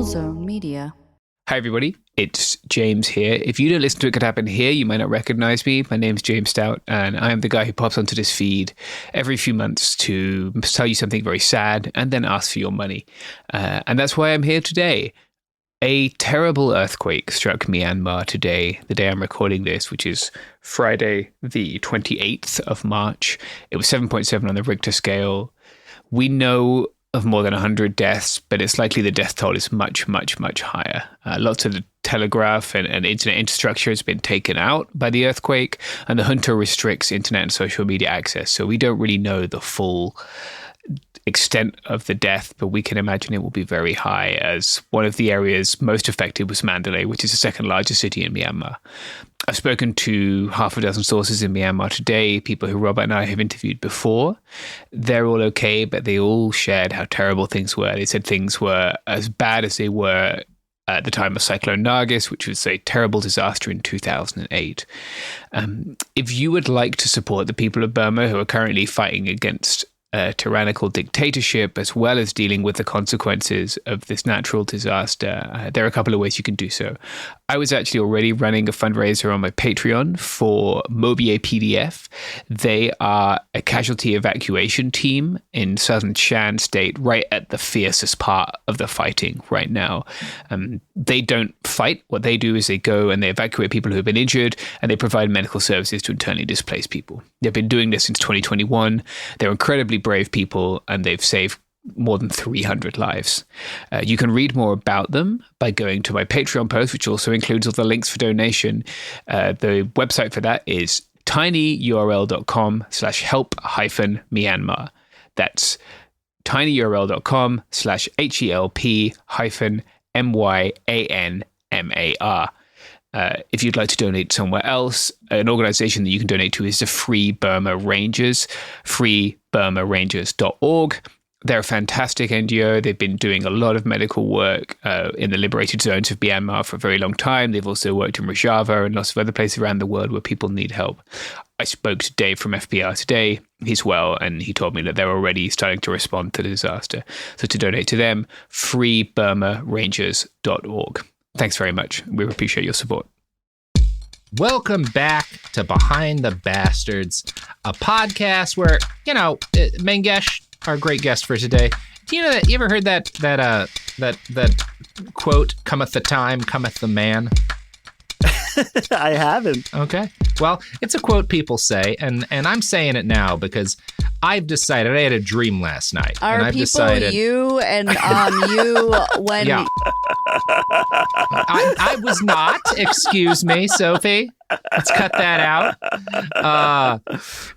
Zone Media. Hi, everybody. It's James here. If you don't listen to It Could Happen Here, you might not recognize me. My name's James Stout, and I am the guy who pops onto this feed every few months to tell you something very sad and then ask for your money. And that's why I'm here today. A terrible earthquake struck Myanmar today, the day I'm recording this, which is Friday, the 28th of March. It was 7.7 on the Richter scale. We know of more than 100 deaths, but it's likely the death toll is much, much, much higher. Lots of the telegraph and internet infrastructure has been taken out by the earthquake, and the junta restricts internet and social media access. So we don't really know the full extent of the death, but we can imagine it will be very high, as one of the areas most affected was Mandalay, which is the second largest city in Myanmar. I've spoken to half a dozen sources in Myanmar today, people who Robert and I have interviewed before. They're all okay, but they all shared how terrible things were. They said things were as bad as they were at the time of Cyclone Nargis, which was a terrible disaster in 2008. If you would like to support the people of Burma who are currently fighting against tyrannical dictatorship, as well as dealing with the consequences of this natural disaster, there are a couple of ways you can do so. I was actually already running a fundraiser on my Patreon for Mobie PDF. They are a casualty evacuation team in southern Shan state, right at the fiercest part of the fighting right now. They don't fight. What they do is they go and they evacuate people who have been injured, and they provide medical services to internally displaced people. They've been doing this since 2021. They're incredibly brave people, and they've saved more than 300 lives. You can read more about them by going to my Patreon post, which also includes all the links for donation. The website for that is tinyurl.com/help-Myanmar. That's tinyurl.com/HELP-MYANMAR. If you'd like to donate somewhere else, an organization that you can donate to is the Free Burma Rangers, freeburmarangers.org. They're a fantastic NGO. They've been doing a lot of medical work in the liberated zones of Myanmar for a very long time. They've also worked in Rojava and lots of other places around the world where people need help. I spoke to Dave from FPR today. He's well, and he told me that they're already starting to respond to the disaster. So to donate to them, freeburmarangers.org. Thanks very much. We appreciate your support. Welcome back to Behind the Bastards, a podcast where, Mangesh, our great guest for today. Do you know that? You ever heard that quote? "Cometh the time, cometh the man." I haven't. Okay. Well, it's a quote people say, and I'm saying it now because I've decided. I had a dream last night. Are and I've people decided, you and you when? Yeah. I was not. Excuse me, Sophie. Let's cut that out.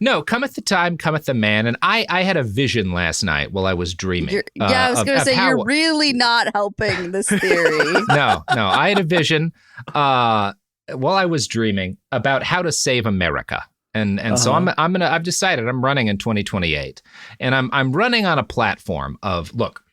No, cometh the time, cometh the man. And I had a vision last night while I was dreaming. I was going to say, you're really not helping this theory. No, I had a vision while I was dreaming about how to save America. And so I've decided I'm running in 2028. And I'm running on a platform of, look,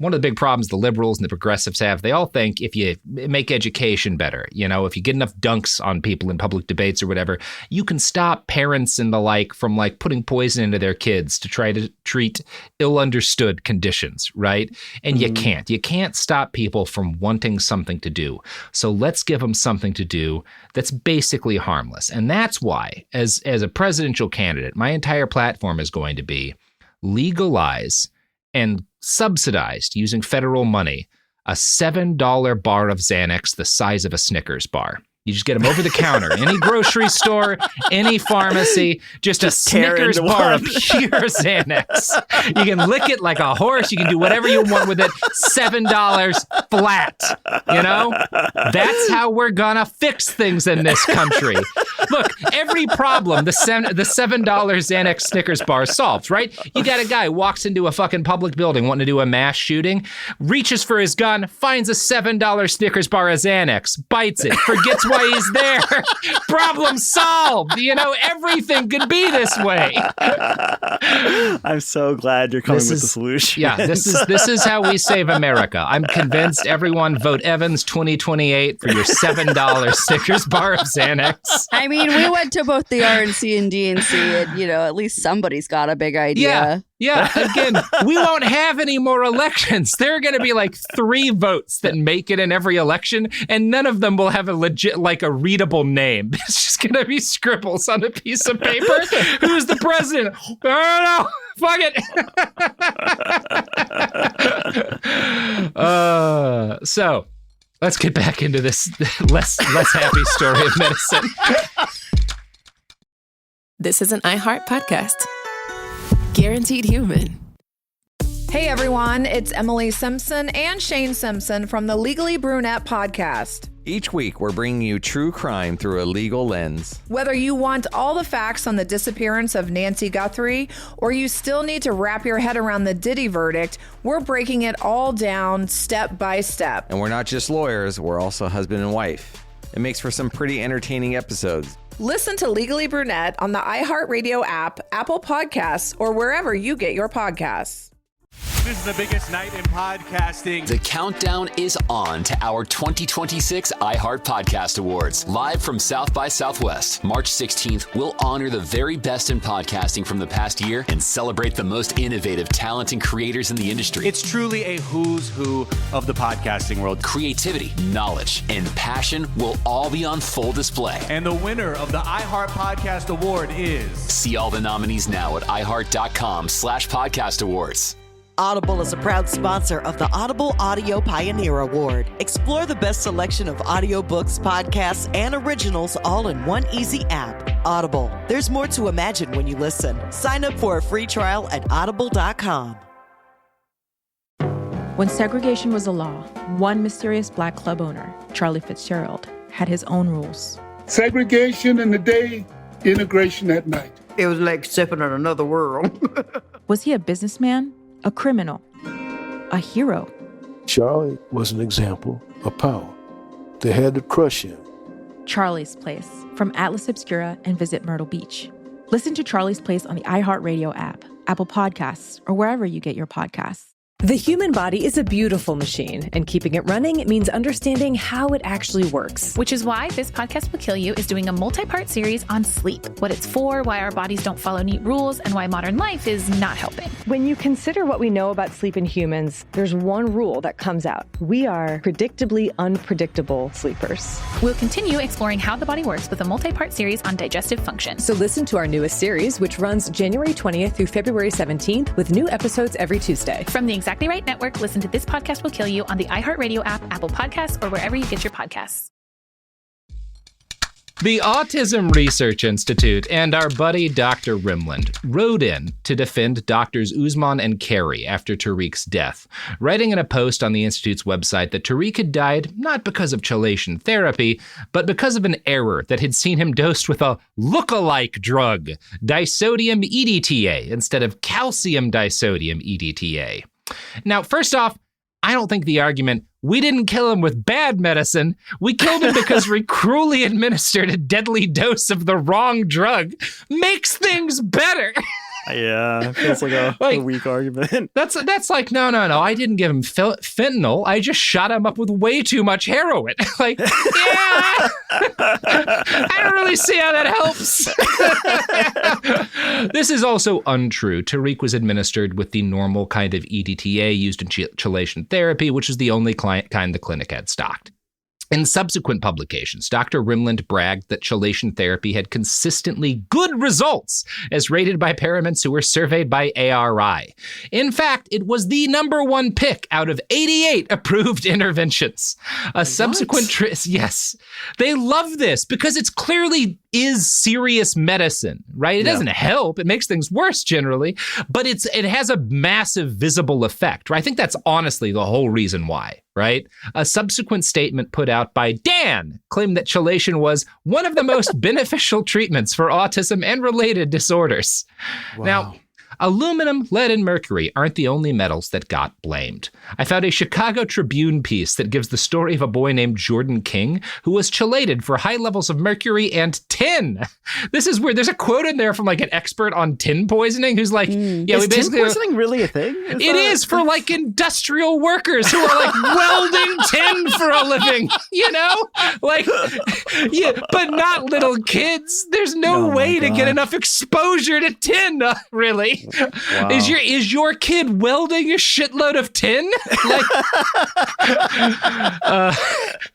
one of the big problems the liberals and the progressives have, they all think if you make education better, if you get enough dunks on people in public debates or whatever, you can stop parents and the like from putting poison into their kids to try to treat ill-understood conditions, right? And you can't. You can't stop people from wanting something to do. So let's give them something to do that's basically harmless. And that's why, as a presidential candidate, my entire platform is going to be legalize and subsidized using federal money, a $7 bar of Xanax the size of a Snickers bar. You just get them over the counter, any grocery store, any pharmacy, just a Snickers bar of pure Xanax. You can lick it like a horse. You can do whatever you want with it. $7 flat. That's how we're gonna fix things in this country. Look, every problem the $7 Xanax Snickers bar solves, right? You got a guy walks into a fucking public building wanting to do a mass shooting, reaches for his gun, finds a $7 Snickers bar of Xanax, bites it, forgets why he's there. Problem solved. Everything could be this way. I'm so glad you're coming with the solution. Yeah, this is how we save America. I'm convinced everyone vote Evans 2028 for your $7 Snickers bar of Xanax. I mean, we went to both the RNC and DNC, and at least somebody's got a big idea. Yeah, again, we won't have any more elections. There are going to be like 3 votes that make it in every election, and none of them will have a legit, like a readable name. It's just going to be scribbles on a piece of paper. Who's the president? I don't know. Fuck it. So let's get back into this less happy story of medicine. This is an iHeart podcast. Guaranteed human. Hey everyone, it's Emily Simpson and Shane Simpson from the Legally Brunette podcast. Each week, we're bringing you true crime through a legal lens. Whether you want all the facts on the disappearance of Nancy Guthrie, or you still need to wrap your head around the Diddy verdict, we're breaking it all down step by step. And we're not just lawyers, we're also husband and wife. It makes for some pretty entertaining episodes. Listen to Legally Brunette on the iHeartRadio app, Apple Podcasts, or wherever you get your podcasts. This is the biggest night in podcasting. The countdown is on to our 2026 iHeart Podcast Awards. Live from South by Southwest, March 16th, we'll honor the very best in podcasting from the past year and celebrate the most innovative talent and creators in the industry. It's truly a who's who of the podcasting world. Creativity, knowledge, and passion will all be on full display. And the winner of the iHeart Podcast Award is... See all the nominees now at iHeart.com/podcast awards. Audible is a proud sponsor of the Audible Audio Pioneer Award. Explore the best selection of audiobooks, podcasts, and originals all in one easy app. Audible. There's more to imagine when you listen. Sign up for a free trial at audible.com. When segregation was a law, one mysterious black club owner, Charlie Fitzgerald, had his own rules. Segregation in the day, integration at night. It was like stepping in another world. Was he a businessman? A criminal, a hero? Charlie was an example of power. They had to crush him. Charlie's Place, from Atlas Obscura and Visit Myrtle Beach. Listen to Charlie's Place on the iHeartRadio app, Apple Podcasts, or wherever you get your podcasts. The human body is a beautiful machine, and keeping it running means understanding how it actually works. Which is why This Podcast Will Kill You is doing a multi-part series on sleep, what it's for, why our bodies don't follow neat rules, and why modern life is not helping. When you consider what we know about sleep in humans, there's one rule that comes out. We are predictably unpredictable sleepers. We'll continue exploring how the body works with a multi-part series on digestive function. So listen to our newest series, which runs January 20th through February 17th, with new episodes every Tuesday. From the Exactly Right Network, listen to This Podcast Will Kill You on the iHeartRadio app, Apple Podcasts, or wherever you get your podcasts. The Autism Research Institute and our buddy Dr. Rimland wrote in to defend Doctors Usman and Carey after Tariq's death, writing in a post on the Institute's website that Tariq had died not because of chelation therapy, but because of an error that had seen him dosed with a look-alike drug, disodium EDTA, instead of calcium disodium EDTA. Now, first off, I don't think the argument, we didn't kill him with bad medicine, we killed him because we cruelly administered a deadly dose of the wrong drug, makes things better. Yeah, it feels like a weak argument. That's like, no, I didn't give him fentanyl. I just shot him up with way too much heroin. Like, yeah, I don't really see how that helps. This is also untrue. Tariq was administered with the normal kind of EDTA used in chelation therapy, which is the only kind the clinic had stocked. In subsequent publications, Dr. Rimland bragged that chelation therapy had consistently good results, as rated by paramedics who were surveyed by ARI. In fact, it was the #1 pick out of 88 approved interventions. A subsequent yes, they love this because it's clearly is serious medicine, right? It doesn't help. It makes things worse generally, but it has a massive visible effect, right? I think that's honestly the whole reason why, right? A subsequent statement put out by Dan claimed that chelation was one of the most beneficial treatments for autism and related disorders. Wow. Now, aluminum, lead, and mercury aren't the only metals that got blamed. I found a Chicago Tribune piece that gives the story of a boy named Jordan King who was chelated for high levels of mercury and tin. This is weird. There's a quote in there from like an expert on tin poisoning who's like, is tin poisoning really a thing? It is for like industrial workers who are like welding tin for a living, you know? Like, yeah, but not little kids. There's no way to get enough exposure to tin, really. Wow. Is your kid welding a shitload of tin?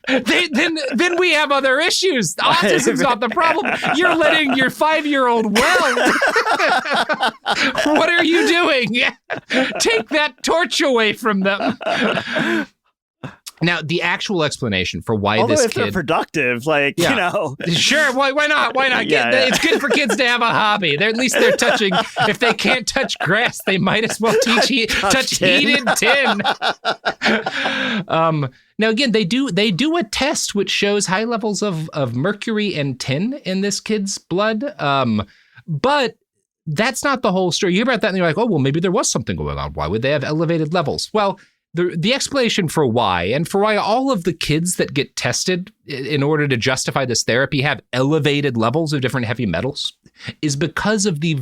Then we have other issues. Autism's not the problem. You're letting your 5-year-old weld. What are you doing? Take that torch away from them. Now, the actual explanation for why Although this if they're kid productive, Sure, why not? Why not? It's good for kids to have a hobby. At least they're touching. If they can't touch grass, they might as well touch heated tin. Now, again, they do a test which shows high levels of mercury and tin in this kid's blood. But that's not the whole story. You hear about that and you're like, oh, well, maybe there was something going on. Why would they have elevated levels? Well, the explanation for why, and for why all of the kids that get tested in order to justify this therapy have elevated levels of different heavy metals, is because of the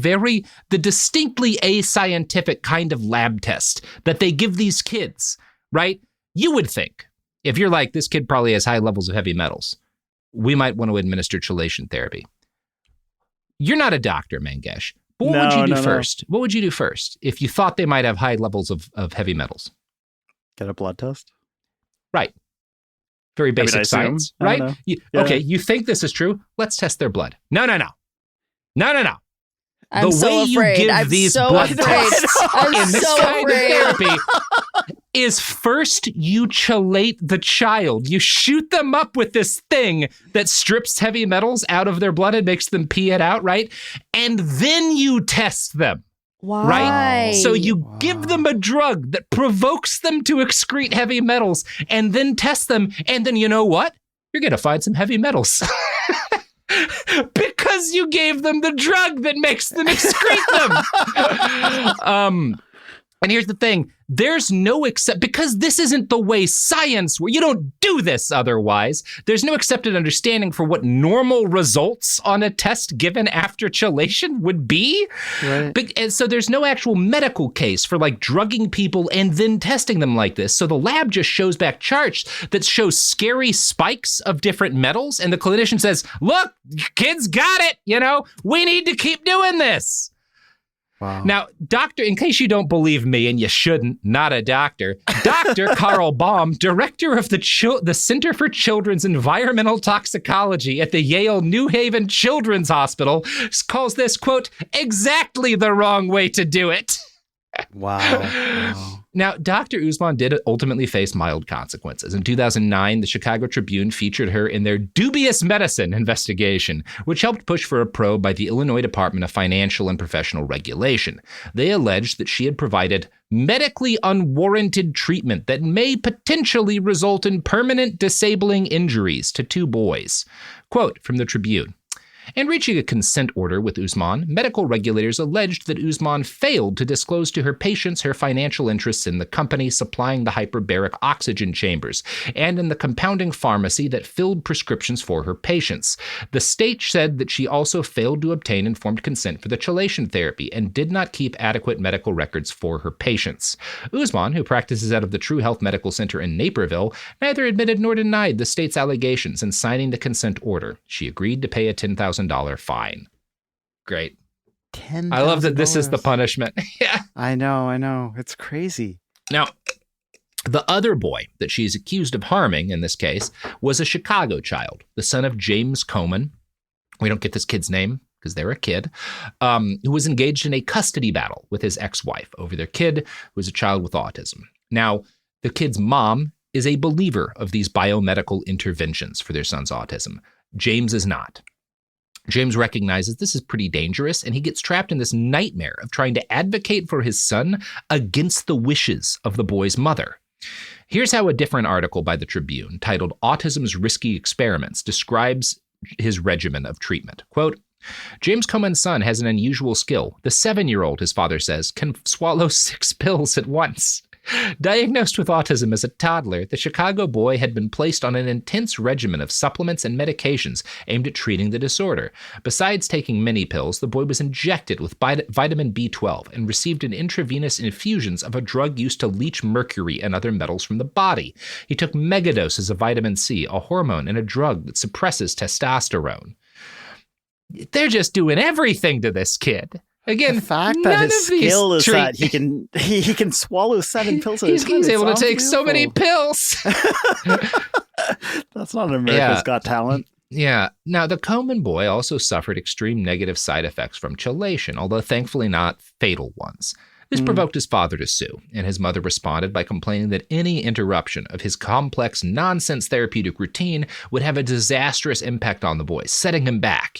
distinctly ascientific kind of lab test that they give these kids, right? You would think, if you're like, this kid probably has high levels of heavy metals, we might want to administer chelation therapy. You're not a doctor, Mangesh. But what would you do first? What would you do first if you thought they might have high levels of heavy metals? Get a blood test? Right. Very basic science, right? Okay, you think this is true? Let's test their blood. No. I'm so afraid. I'm these so blood afraid. tests I'm in this so kind afraid. of therapy is first you chelate the child. You shoot them up with this thing that strips heavy metals out of their blood and makes them pee it out, right? And then you test them. Why? Right? So you give them a drug that provokes them to excrete heavy metals and then test them. And then you know what? You're going to find some heavy metals. Because you gave them the drug that makes them excrete them. And here's the thing. There's no because this isn't the way science works. You don't do this otherwise. There's no accepted understanding for what normal results on a test given after chelation would be. Right. And so there's no actual medical case for drugging people and then testing them like this. So the lab just shows back charts that show scary spikes of different metals. And the clinician says, look, kids got it. We need to keep doing this. Wow. Now, in case you don't believe me, and you shouldn't, not a doctor, Dr. Carl Baum, director of the Center for Children's Environmental Toxicology at the Yale New Haven Children's Hospital, calls this, quote, exactly the wrong way to do it. Wow. Now, Dr. Usman did ultimately face mild consequences. In 2009, the Chicago Tribune featured her in their dubious medicine investigation, which helped push for a probe by the Illinois Department of Financial and Professional Regulation. They alleged that she had provided medically unwarranted treatment that may potentially result in permanent disabling injuries to 2 boys. Quote from the Tribune. In reaching a consent order with Usman, medical regulators alleged that Usman failed to disclose to her patients her financial interests in the company supplying the hyperbaric oxygen chambers and in the compounding pharmacy that filled prescriptions for her patients. The state said that she also failed to obtain informed consent for the chelation therapy and did not keep adequate medical records for her patients. Usman, who practices out of the True Health Medical Center in Naperville, neither admitted nor denied the state's allegations in signing the consent order. She agreed to pay a $10,000 fine. Great. $10,000. I love that this is the punishment. Yeah. I know. It's crazy. Now, the other boy that she's accused of harming in this case was a Chicago child, the son of James Komen. We don't get this kid's name because they're a kid, who was engaged in a custody battle with his ex-wife over their kid, who was a child with autism. Now, the kid's mom is a believer of these biomedical interventions for their son's autism. James is not. James recognizes this is pretty dangerous, and he gets trapped in this nightmare of trying to advocate for his son against the wishes of the boy's mother. Here's how a different article by the Tribune, titled Autism's Risky Experiments, describes his regimen of treatment. Quote, James Komen's son has an unusual skill. The 7-year-old, his father says, can swallow 6 pills at once. Diagnosed with autism as a toddler, the Chicago boy had been placed on an intense regimen of supplements and medications aimed at treating the disorder. Besides taking many pills, the boy was injected with vitamin B12 and received an intravenous infusions of a drug used to leach mercury and other metals from the body. He took megadoses of vitamin C, a hormone and a drug that suppresses testosterone. They're just doing everything to this kid. Again, the fact that his skill is that he can swallow 7 pills at a time. He's able to take so many pills. That's not America's Got Talent. Yeah. Now, the Komen boy also suffered extreme negative side effects from chelation, although thankfully not fatal ones. This provoked his father to sue, and his mother responded by complaining that any interruption of his complex nonsense therapeutic routine would have a disastrous impact on the boy, setting him back,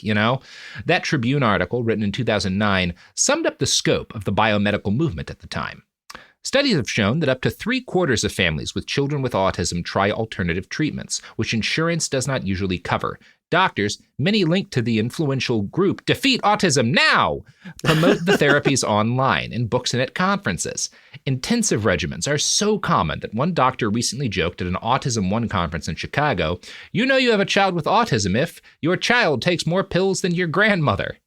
That Tribune article, written in 2009, summed up the scope of the biomedical movement at the time. Studies have shown that up to 3/4 of families with children with autism try alternative treatments, which insurance does not usually cover. Doctors, many linked to the influential group Defeat Autism Now, promote the therapies online, in books and at conferences. Intensive regimens are so common that one doctor recently joked at an Autism One conference in Chicago, "You know you have a child with autism if your child takes more pills than your grandmother."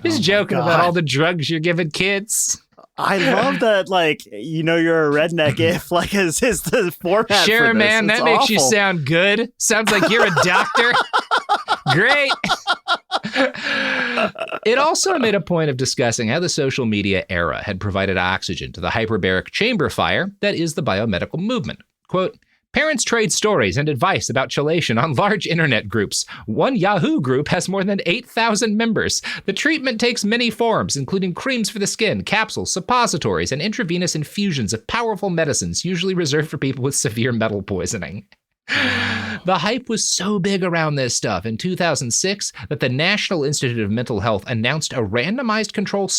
Just joking about all the drugs you're giving kids. I love that, you're a redneck if, is the format Sure, for this. man, that makes you sound good. Sounds like you're a doctor. Great. It also made a point of discussing how the social media era had provided oxygen to the hyperbaric chamber fire that is the biomedical movement. Quote, "Parents trade stories and advice about chelation on large internet groups. One Yahoo group has more than 8,000 members. The treatment takes many forms, including creams for the skin, capsules, suppositories, and intravenous infusions of powerful medicines, usually reserved for people with severe metal poisoning." The hype was so big around this stuff in 2006 that the National Institute of Mental Health announced a randomized controlled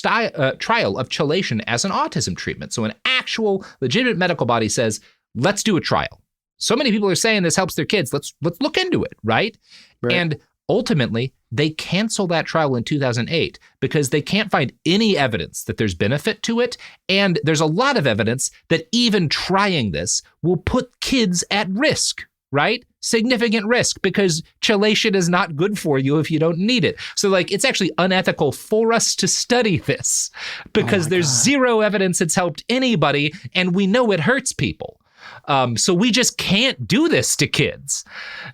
trial of chelation as an autism treatment. So an actual legitimate medical body says, let's do a trial. So many people are saying this helps their kids. Let's look into it, right? And ultimately, they cancel that trial in 2008 because they can't find any evidence that there's benefit to it. And there's a lot of evidence that even trying this will put kids at risk, right? Significant risk, because chelation is not good for you if you don't need it. So it's actually unethical for us to study this because there's zero evidence it's helped anybody. And we know it hurts people. So we just can't do this to kids.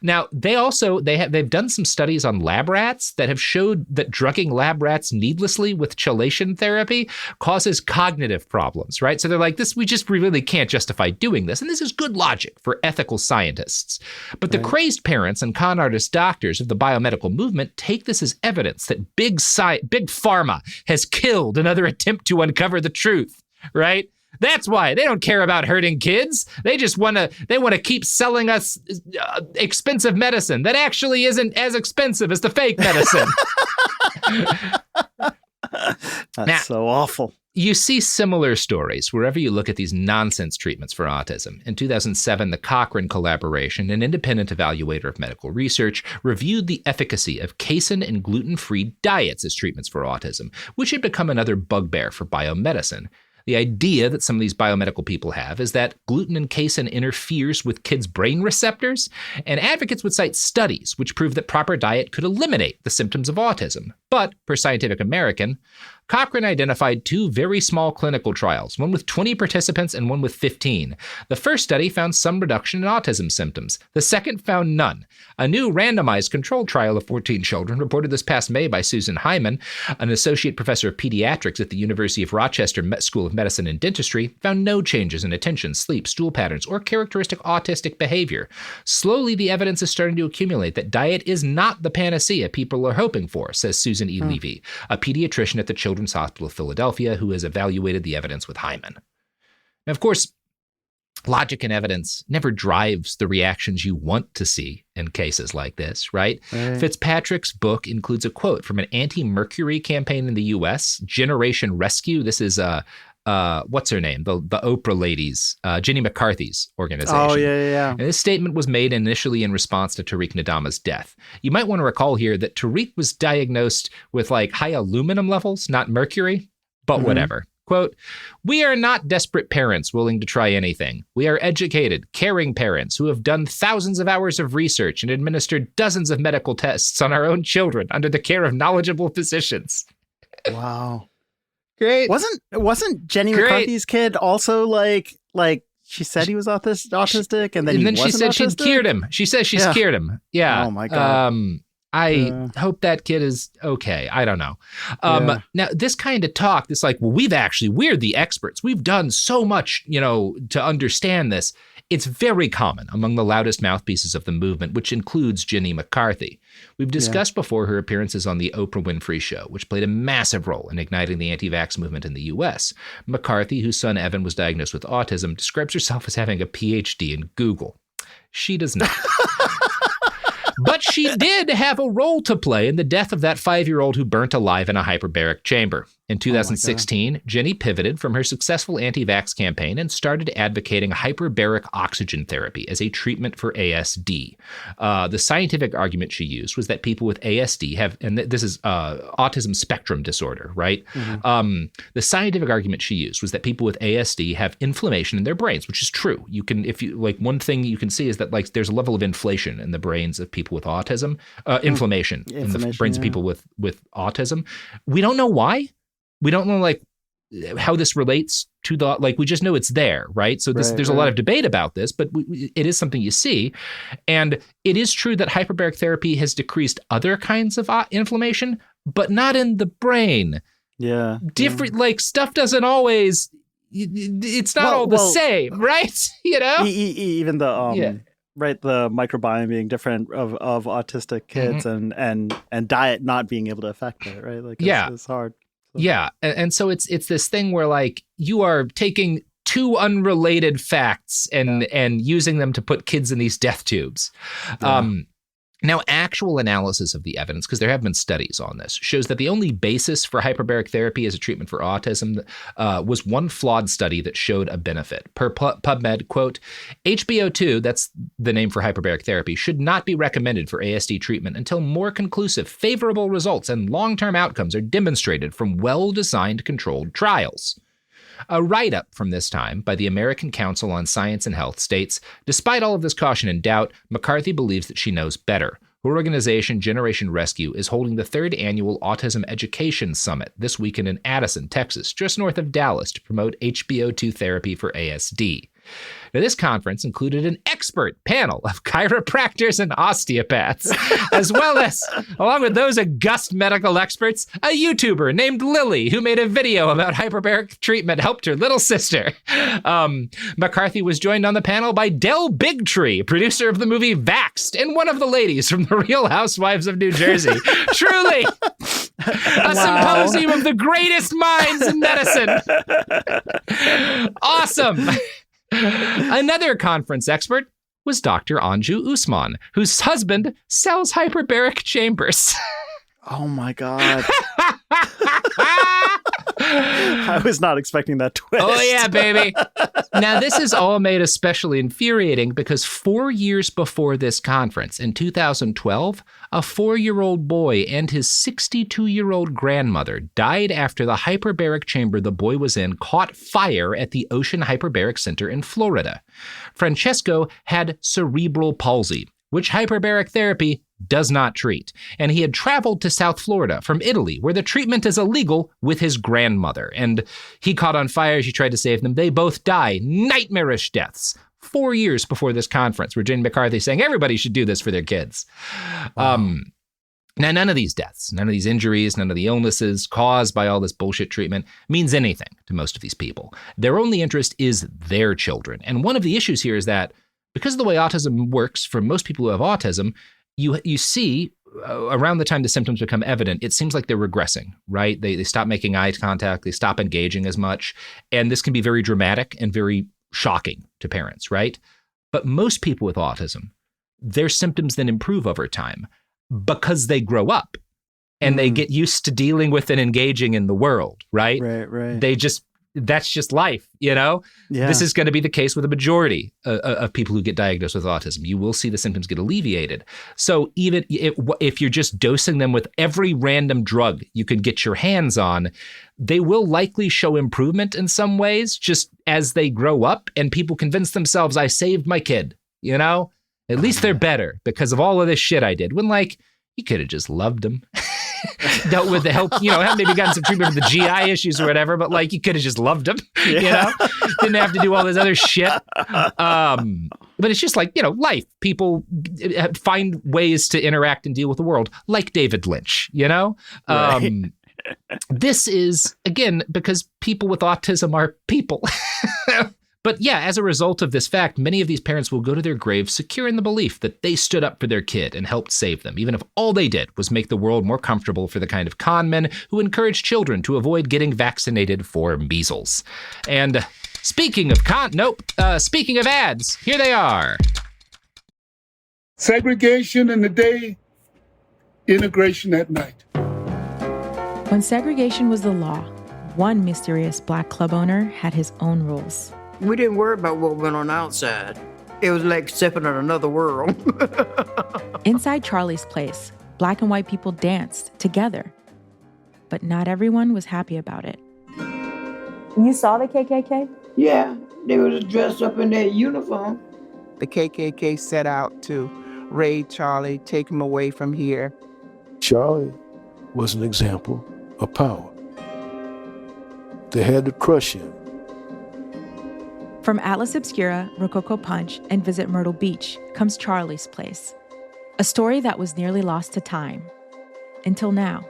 Now, they've done some studies on lab rats that have showed that drugging lab rats needlessly with chelation therapy causes cognitive problems, right? So they're like, we really can't justify doing this. And this is good logic for ethical scientists. But the crazed parents and con artist doctors of the biomedical movement take this as evidence that big pharma has killed another attempt to uncover the truth, right? That's why they don't care about hurting kids. They just want to keep selling us expensive medicine that actually isn't as expensive as the fake medicine. That's so awful. You see similar stories wherever you look at these nonsense treatments for autism. In 2007, the Cochrane Collaboration, an independent evaluator of medical research, reviewed the efficacy of casein and gluten-free diets as treatments for autism, which had become another bugbear for biomedicine. The idea that some of these biomedical people have is that gluten and casein interferes with kids' brain receptors, and advocates would cite studies which prove that proper diet could eliminate the symptoms of autism. But, per Scientific American, Cochrane identified 2 very small clinical trials, one with 20 participants and one with 15. The first study found some reduction in autism symptoms. The second found none. A new randomized controlled trial of 14 children, reported this past May by Susan Hyman, an associate professor of pediatrics at the University of Rochester School of Medicine and Dentistry, found no changes in attention, sleep, stool patterns, or characteristic autistic behavior. Slowly, the evidence is starting to accumulate that diet is not the panacea people are hoping for, says Susan E. Levy, a pediatrician at the Children's Hospital of Philadelphia who has evaluated the evidence with Hyman. Now, of course, logic and evidence never drives the reactions you want to see in cases like this, right? Fitzpatrick's book includes a quote from an anti-mercury campaign in the U.S., Generation Rescue. This is what's her name? The Oprah ladies, Jenny McCarthy's organization. Oh, yeah. And this statement was made initially in response to Tariq Nadama's death. You might want to recall here that Tariq was diagnosed with high aluminum levels, not mercury, but whatever. Quote, "We are not desperate parents willing to try anything. We are educated, caring parents who have done thousands of hours of research and administered dozens of medical tests on our own children under the care of knowledgeable physicians." Wow. Great. Wasn't Jenny McCarthy's kid also like she said he was autistic and then he she said autistic? she cured him. She says she's cured him. Yeah. Oh my God. I hope that kid is okay. I don't know. Now, this kind of talk, this like, well, we're the experts. We've done so much, to understand this. It's very common among the loudest mouthpieces of the movement, which includes Jenny McCarthy. We've discussed before her appearances on the Oprah Winfrey Show, which played a massive role in igniting the anti-vax movement in the U.S. McCarthy, whose son Evan was diagnosed with autism, describes herself as having a PhD in Google. She does not. But she did have a role to play in the death of that 5-year-old who burnt alive in a hyperbaric chamber. In 2016, Jenny pivoted from her successful anti-vax campaign and started advocating hyperbaric oxygen therapy as a treatment for ASD. The scientific argument she used was that people with ASD have, and this is autism spectrum disorder, right? The scientific argument she used was that people with ASD have inflammation in their brains, which is true. You can, one thing you can see is that there's a level of inflation in the brains of people with autism, inflammation in the brains of people with autism. We don't know why. We don't know how this relates to we just know it's there, right? So there's a lot of debate about this, but it is something you see. And it is true that hyperbaric therapy has decreased other kinds of inflammation, but not in the brain. Yeah. Different, stuff doesn't always, it's not all the same, right? Even the, right, the microbiome being different of autistic kids and diet not being able to affect it, right? It's hard. Yeah. And so it's this thing where you are taking two unrelated facts and using them to put kids in these death tubes. Yeah. Now, actual analysis of the evidence, because there have been studies on this, shows that the only basis for hyperbaric therapy as a treatment for autism was one flawed study that showed a benefit. Per PubMed, quote, HBO2, that's the name for hyperbaric therapy, should not be recommended for ASD treatment until more conclusive, favorable results and long-term outcomes are demonstrated from well-designed controlled trials. A write-up from this time by the American Council on Science and Health states, despite all of this caution and doubt, McCarthy believes that she knows better. Her organization, Generation Rescue, is holding the 3rd annual Autism Education Summit this weekend in Addison, Texas, just north of Dallas, to promote HBO2 therapy for ASD. Now, this conference included an expert panel of chiropractors and osteopaths, as well as, along with those august medical experts, a YouTuber named Lily, who made a video about hyperbaric treatment helped her little sister. McCarthy was joined on the panel by Del Bigtree, producer of the movie Vaxxed, and one of the ladies from The Real Housewives of New Jersey. Truly, a symposium of the greatest minds in medicine. Awesome. Another conference expert was Dr. Anju Usman, whose husband sells hyperbaric chambers. Oh my God. I was not expecting that twist. Oh yeah, baby. Now, this is all made especially infuriating because 4 years before this conference, in 2012, a 4-year-old boy and his 62-year-old grandmother died after the hyperbaric chamber the boy was in caught fire at the Ocean Hyperbaric Center in Florida. Francesco had cerebral palsy, which hyperbaric therapy does not treat. And he had traveled to South Florida from Italy, where the treatment is illegal, with his grandmother. And he caught on fire. She tried to save them. They both die nightmarish deaths 4 years before this conference, where Jenny McCarthy saying everybody should do this for their kids. Wow. Now, none of these deaths, none of these injuries, none of the illnesses caused by all this bullshit treatment means anything to most of these people. Their only interest is their children. And one of the issues here is that because of the way autism works for most people who have autism, you see around the time the symptoms become evident, it seems like they're regressing, right? They stop making eye contact, they stop engaging as much. And this can be very dramatic and very shocking to parents, right? But most people with autism, their symptoms then improve over time because they grow up and they get used to dealing with and engaging in the world, right? Right. That's just life, Yeah. This is going to be the case with a majority of people who get diagnosed with autism. You will see the symptoms get alleviated. So even if you're just dosing them with every random drug you can get your hands on, they will likely show improvement in some ways just as they grow up and people convince themselves, I saved my kid, At least they're better because of all of this shit I did. When you could have just loved them. Dealt with the help, maybe gotten some treatment for the GI issues or whatever, but you could have just loved them, Didn't have to do all this other shit. But it's just like, life. People find ways to interact and deal with the world, like David Lynch, Right. This is, again, because people with autism are people. But yeah, as a result of this fact, many of these parents will go to their graves secure in the belief that they stood up for their kid and helped save them, even if all they did was make the world more comfortable for the kind of con men who encourage children to avoid getting vaccinated for measles. And speaking of speaking of ads, here they are. Segregation in the day, integration at night. When segregation was the law, one mysterious black club owner had his own rules. We didn't worry about what went on outside. It was like stepping in another world. Inside Charlie's place, black and white people danced together. But not everyone was happy about it. You saw the KKK? Yeah, they was dressed up in their uniform. The KKK set out to raid Charlie, take him away from here. Charlie was an example of power. They had to crush him. From Atlas Obscura, Rococo Punch, and Visit Myrtle Beach comes Charlie's Place, a story that was nearly lost to time. Until now.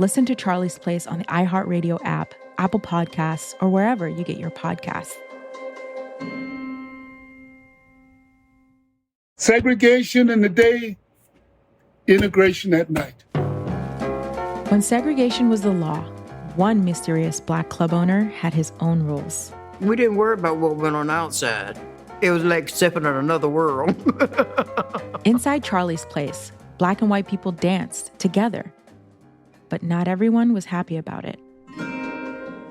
Listen to Charlie's Place on the iHeartRadio app, Apple Podcasts, or wherever you get your podcasts. Segregation in the day, integration at night. When segregation was the law, one mysterious black club owner had his own rules. We didn't worry about what went on outside. It was like stepping in another world. Inside Charlie's Place, black and white people danced together. But not everyone was happy about it.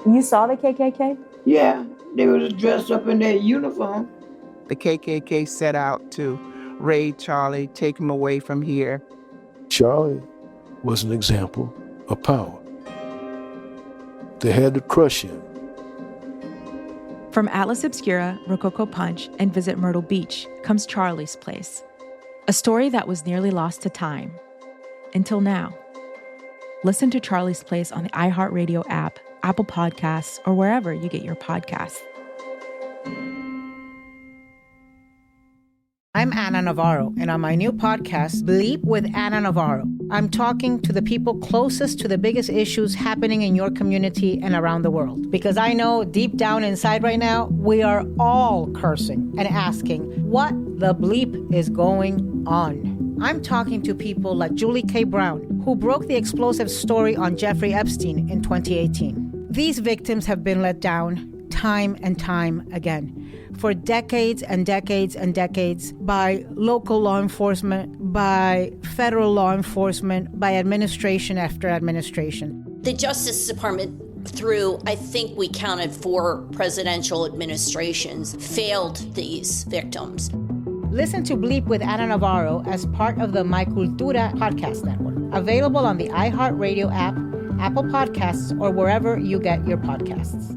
You saw the KKK? Yeah, they was dressed up in their uniform. The KKK set out to raid Charlie, take him away from here. Charlie was an example of power. They had to crush him. From Atlas Obscura, Rococo Punch, and Visit Myrtle Beach comes Charlie's Place, a story that was nearly lost to time. Until now. Listen to Charlie's Place on the iHeartRadio app, Apple Podcasts, or wherever you get your podcasts. I'm Anna Navarro, and on my new podcast, Bleep with Anna Navarro, I'm talking to the people closest to the biggest issues happening in your community and around the world. Because I know deep down inside right now, we are all cursing and asking what the bleep is going on. I'm talking to people like Julie K. Brown, who broke the explosive story on Jeffrey Epstein in 2018. These victims have been let down time and time again. For decades and decades and decades by local law enforcement, by federal law enforcement, by administration after administration. The Justice Department, through, I think we counted 4 presidential administrations, failed these victims. Listen to Bleep with Anna Navarro as part of the My Cultura podcast network, available on the iHeartRadio app, Apple Podcasts, or wherever you get your podcasts.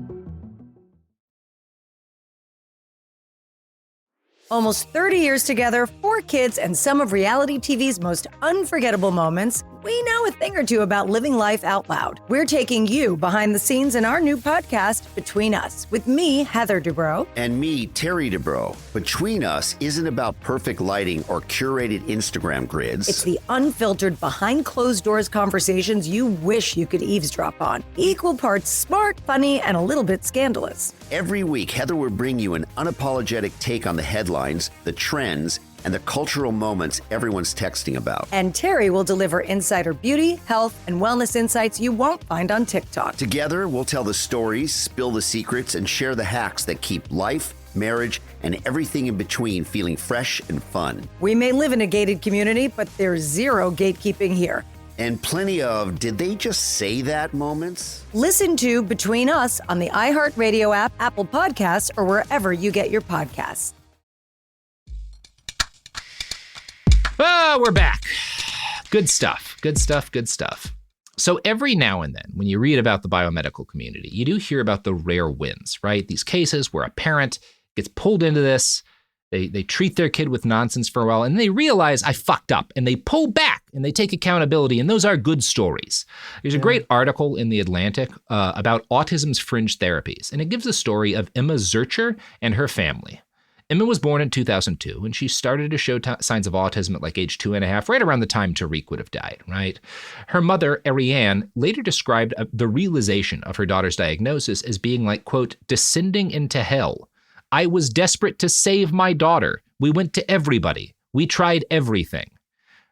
Almost 30 years together, 4 kids, and some of reality TV's most unforgettable moments, we know a thing or two about living life out loud. We're taking you behind the scenes in our new podcast, Between Us, with me, Heather Dubrow. And me, Terry Dubrow. Between Us isn't about perfect lighting or curated Instagram grids. It's the unfiltered, behind-closed-doors conversations you wish you could eavesdrop on. Equal parts smart, funny, and a little bit scandalous. Every week, Heather will bring you an unapologetic take on the headlines, the trends, and the cultural moments everyone's texting about. And Terry will deliver insider beauty, health, and wellness insights you won't find on TikTok. Together, we'll tell the stories, spill the secrets, and share the hacks that keep life, marriage, and everything in between feeling fresh and fun. We may live in a gated community, but there's zero gatekeeping here. And plenty of, did they just say that moments? Listen to Between Us on the iHeartRadio app, Apple Podcasts, or wherever you get your podcasts. We're back. Good stuff. Good stuff. Good stuff. So every now and then, when you read about the biomedical community, you do hear about the rare wins, right? These cases where a parent gets pulled into this, they treat their kid with nonsense for a while, and they realize I fucked up, and they pull back, and they take accountability, and those are good stories. There's a great article in The Atlantic about autism's fringe therapies, and it gives a story of Emma Zurcher and her family. Emma was born in 2002, and she started to show signs of autism at like age 2.5, right around the time Tariq would have died, right? Her mother, Ariane, later described the realization of her daughter's diagnosis as being like, quote, descending into hell. I was desperate to save my daughter. We went to everybody. We tried everything.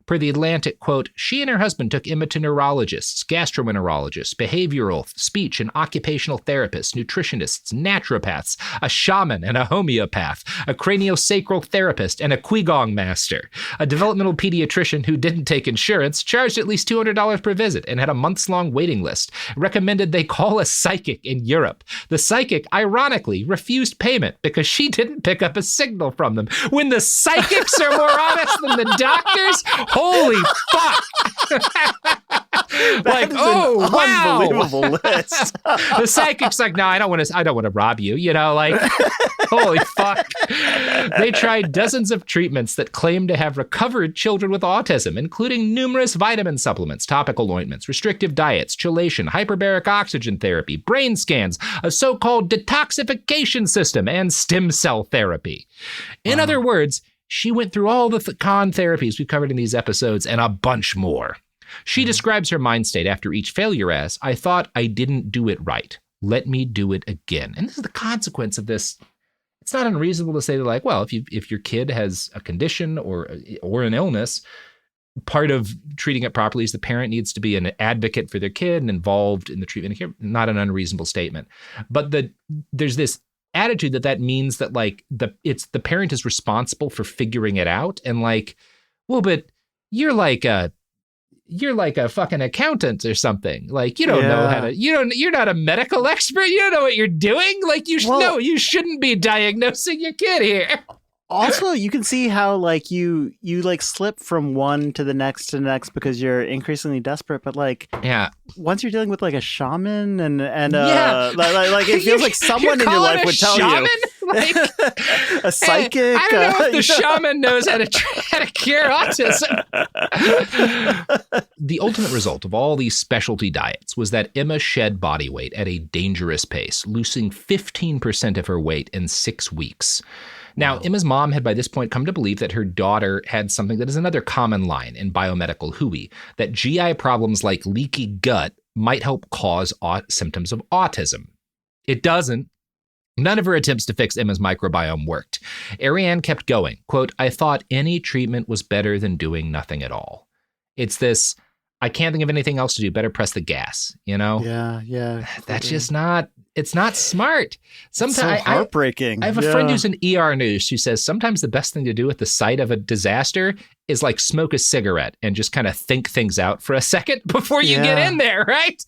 Per The Atlantic, quote, she and her husband took Emma to neurologists, gastroenterologists, behavioral, speech and occupational therapists, nutritionists, naturopaths, a shaman and a homeopath, a craniosacral therapist and a Qigong master. A developmental pediatrician who didn't take insurance charged at least $200 per visit and had a months-long waiting list. Recommended they call a psychic in Europe. The psychic, ironically, refused payment because she didn't pick up a signal from them. When the psychics are more honest than the doctors, holy fuck! Like, oh wow, unbelievable list. The psychic's like, no, I don't want to rob you. You know, like, holy fuck. They tried dozens of treatments that claimed to have recovered children with autism, including numerous vitamin supplements, topical ointments, restrictive diets, chelation, hyperbaric oxygen therapy, brain scans, a so-called detoxification system, and stem cell therapy. In other words, she went through all the con therapies we've covered in these episodes and a bunch more. She describes her mind state after each failure as, I thought I didn't do it right. Let me do it again. And this is the consequence of this. It's not unreasonable to say that, like, well, if your kid has a condition or an illness, part of treating it properly is the parent needs to be an advocate for their kid and involved in the treatment. Not an unreasonable statement. But there's this attitude that means that, like, the parent is responsible for figuring it out, and like, well, but you're like a fucking accountant or something. Like, you don't know how to, you're not a medical expert. You don't know what you're doing. Like, you shouldn't be diagnosing your kid here. Also, you can see how like you like slip from one to the next because you're increasingly desperate. But like, once you're dealing with like a shaman and like it feels like someone in your life would tell you. Like, a psychic. Hey, I don't know if the shaman knows how to cure autism. The ultimate result of all these specialty diets was that Emma shed body weight at a dangerous pace, losing 15% of her weight in 6 weeks. Now, Emma's mom had by this point come to believe that her daughter had something that is another common line in biomedical hooey, that GI problems like leaky gut might help cause symptoms of autism. It doesn't. None of her attempts to fix Emma's microbiome worked. Ariane kept going. Quote, I thought any treatment was better than doing nothing at all. It's this, I can't think of anything else to do. Better press the gas, you know? Yeah. That's just not, it's not smart. Sometimes it's so heartbreaking. I have a friend who's an ER nurse who says sometimes the best thing to do at the site of a disaster is like smoke a cigarette and just kind of think things out for a second before you get in there, right?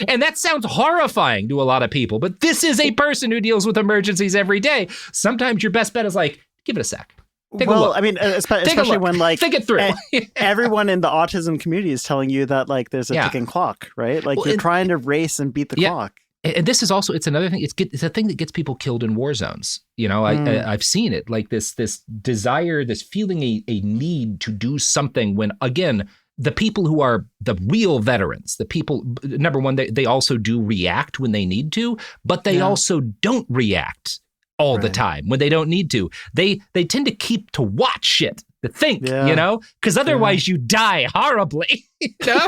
And that sounds horrifying to a lot of people, but this is a person who deals with emergencies every day. Sometimes your best bet is like, give it a sec. Take a look. I mean, especially when like think it through. Everyone in the autism community is telling you that like there's a ticking clock, right? Like you're trying to race and beat the clock. And this is also, it's another thing. It's a thing that gets people killed in war zones. You know, I've seen it, like this desire, this feeling a need to do something when, again, the people who are the real veterans, the people, number one, they also do react when they need to, but they also don't react all the time when they don't need to. They tend to keep to watch shit, to think, you know, because otherwise you die horribly, you know?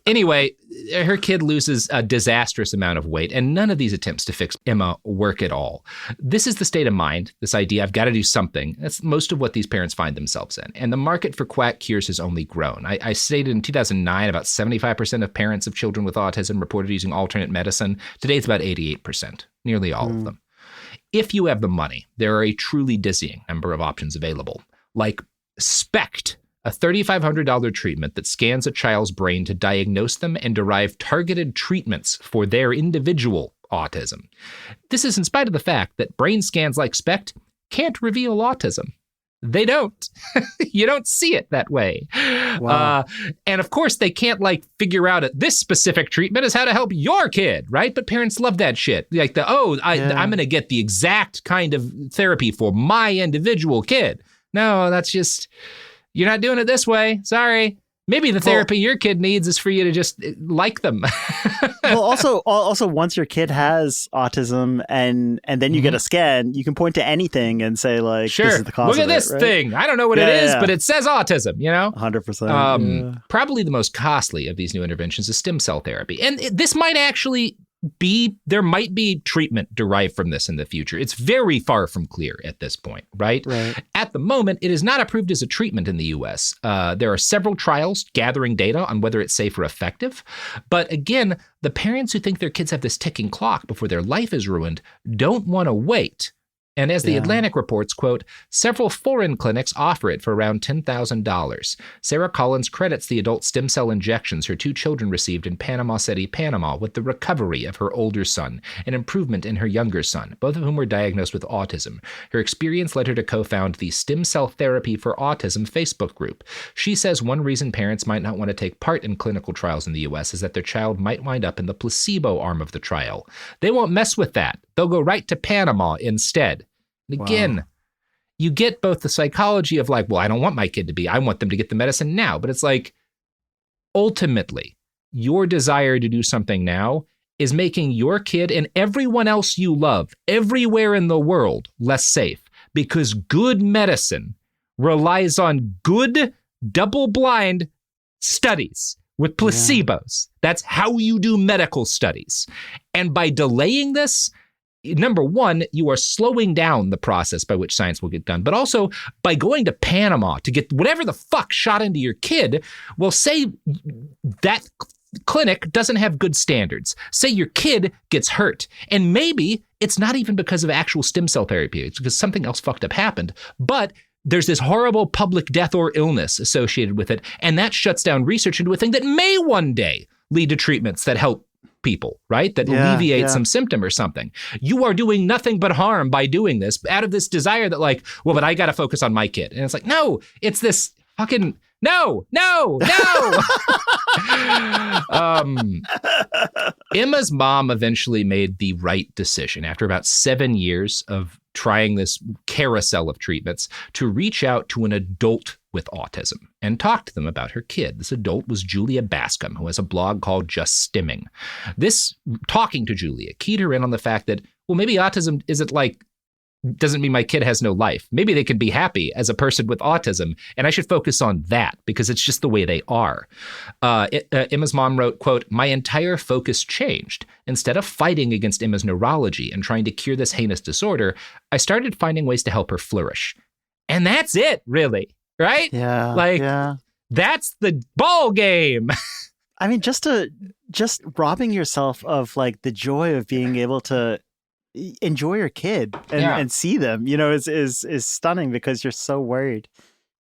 Anyway, her kid loses a disastrous amount of weight, and none of these attempts to fix Emma work at all. This is the state of mind, this idea, I've got to do something. That's most of what these parents find themselves in. And the market for quack cures has only grown. I stated in 2009, about 75% of parents of children with autism reported using alternate medicine. Today, it's about 88%, nearly all of them. If you have the money, there are a truly dizzying number of options available, like SPECT, a $3,500 treatment that scans a child's brain to diagnose them and derive targeted treatments for their individual autism. This is in spite of the fact that brain scans like SPECT can't reveal autism. They don't. You don't see it that way. Wow. And of course, they can't like figure out this specific treatment is how to help your kid, right? But parents love that shit. Like I'm going to get the exact kind of therapy for my individual kid. No, that's just... You're not doing it this way. Sorry. Maybe the therapy your kid needs is for you to just like them. Well, also, once your kid has autism and then you get a scan, you can point to anything and say like, sure, this is the cause look at of it, this right? thing. I don't know what it is, but it says autism, 100%. Probably the most costly of these new interventions is stem cell therapy. And this might actually there might be treatment derived from this in the future. It's very far from clear at this point, right? At the moment, it is not approved as a treatment in the US. There are several trials gathering data on whether it's safe or effective. But again, the parents who think their kids have this ticking clock before their life is ruined don't want to wait. And as the Atlantic reports, quote, several foreign clinics offer it for around $10,000. Sarah Collins credits the adult stem cell injections her 2 children received in Panama City, Panama, with the recovery of her older son and improvement in her younger son, both of whom were diagnosed with autism. Her experience led her to co-found the Stem Cell Therapy for Autism Facebook group. She says one reason parents might not want to take part in clinical trials in the U.S. is that their child might wind up in the placebo arm of the trial. They won't mess with that. They'll go right to Panama instead. Again, you get both the psychology of like, well, I don't want my kid to be, I want them to get the medicine now. But it's like, ultimately, your desire to do something now is making your kid and everyone else you love everywhere in the world less safe, because good medicine relies on good double-blind studies with placebos. That's how you do medical studies. And by delaying this, number one, you are slowing down the process by which science will get done. But also, by going to Panama to get whatever the fuck shot into your kid, well, say that clinic doesn't have good standards. Say your kid gets hurt. And maybe it's not even because of actual stem cell therapy. It's because something else fucked up happened. But there's this horrible public death or illness associated with it. And that shuts down research into a thing that may one day lead to treatments that help people, right? That alleviate some symptom or something. You are doing nothing but harm by doing this out of this desire that like, well, but I got to focus on my kid. And it's like, no, it's this fucking, no. Emma's mom eventually made the right decision after about 7 years of trying this carousel of treatments to reach out to an adult with autism and talk to them about her kid. This adult was Julia Bascom, who has a blog called Just Stimming. This talking to Julia keyed her in on the fact that, well, maybe autism isn't like, doesn't mean my kid has no life. Maybe they can be happy as a person with autism, and I should focus on that because it's just the way they are. Emma's mom wrote, quote, my entire focus changed. Instead of fighting against Emma's neurology and trying to cure this heinous disorder, I started finding ways to help her flourish. And that's it, really. Right? That's the ball game. I mean, just robbing yourself of like the joy of being able to enjoy your kid and see them, is stunning because you're so worried.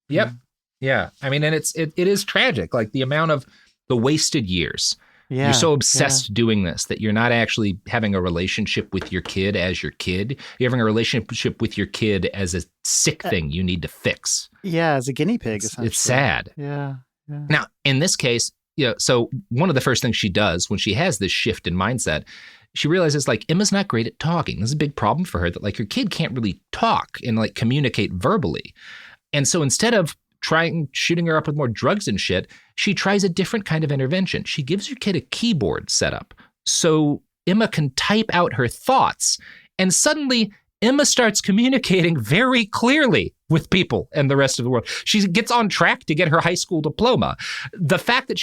Yep. Yeah. I mean, and it is tragic. Like the amount of the wasted years. Yeah, you're so obsessed doing this that you're not actually having a relationship with your kid as your kid. You're having a relationship with your kid as a sick thing you need to fix. Yeah, as a guinea pig. It's sad. Yeah. Now, in this case, so one of the first things she does when she has this shift in mindset, she realizes like Emma's not great at talking. This is a big problem for her that like your kid can't really talk and like communicate verbally. And so instead of shooting her up with more drugs and shit, she tries a different kind of intervention. She gives her kid a keyboard setup so Emma can type out her thoughts. And suddenly Emma starts communicating very clearly with people and the rest of the world. She gets on track to get her high school diploma. The fact that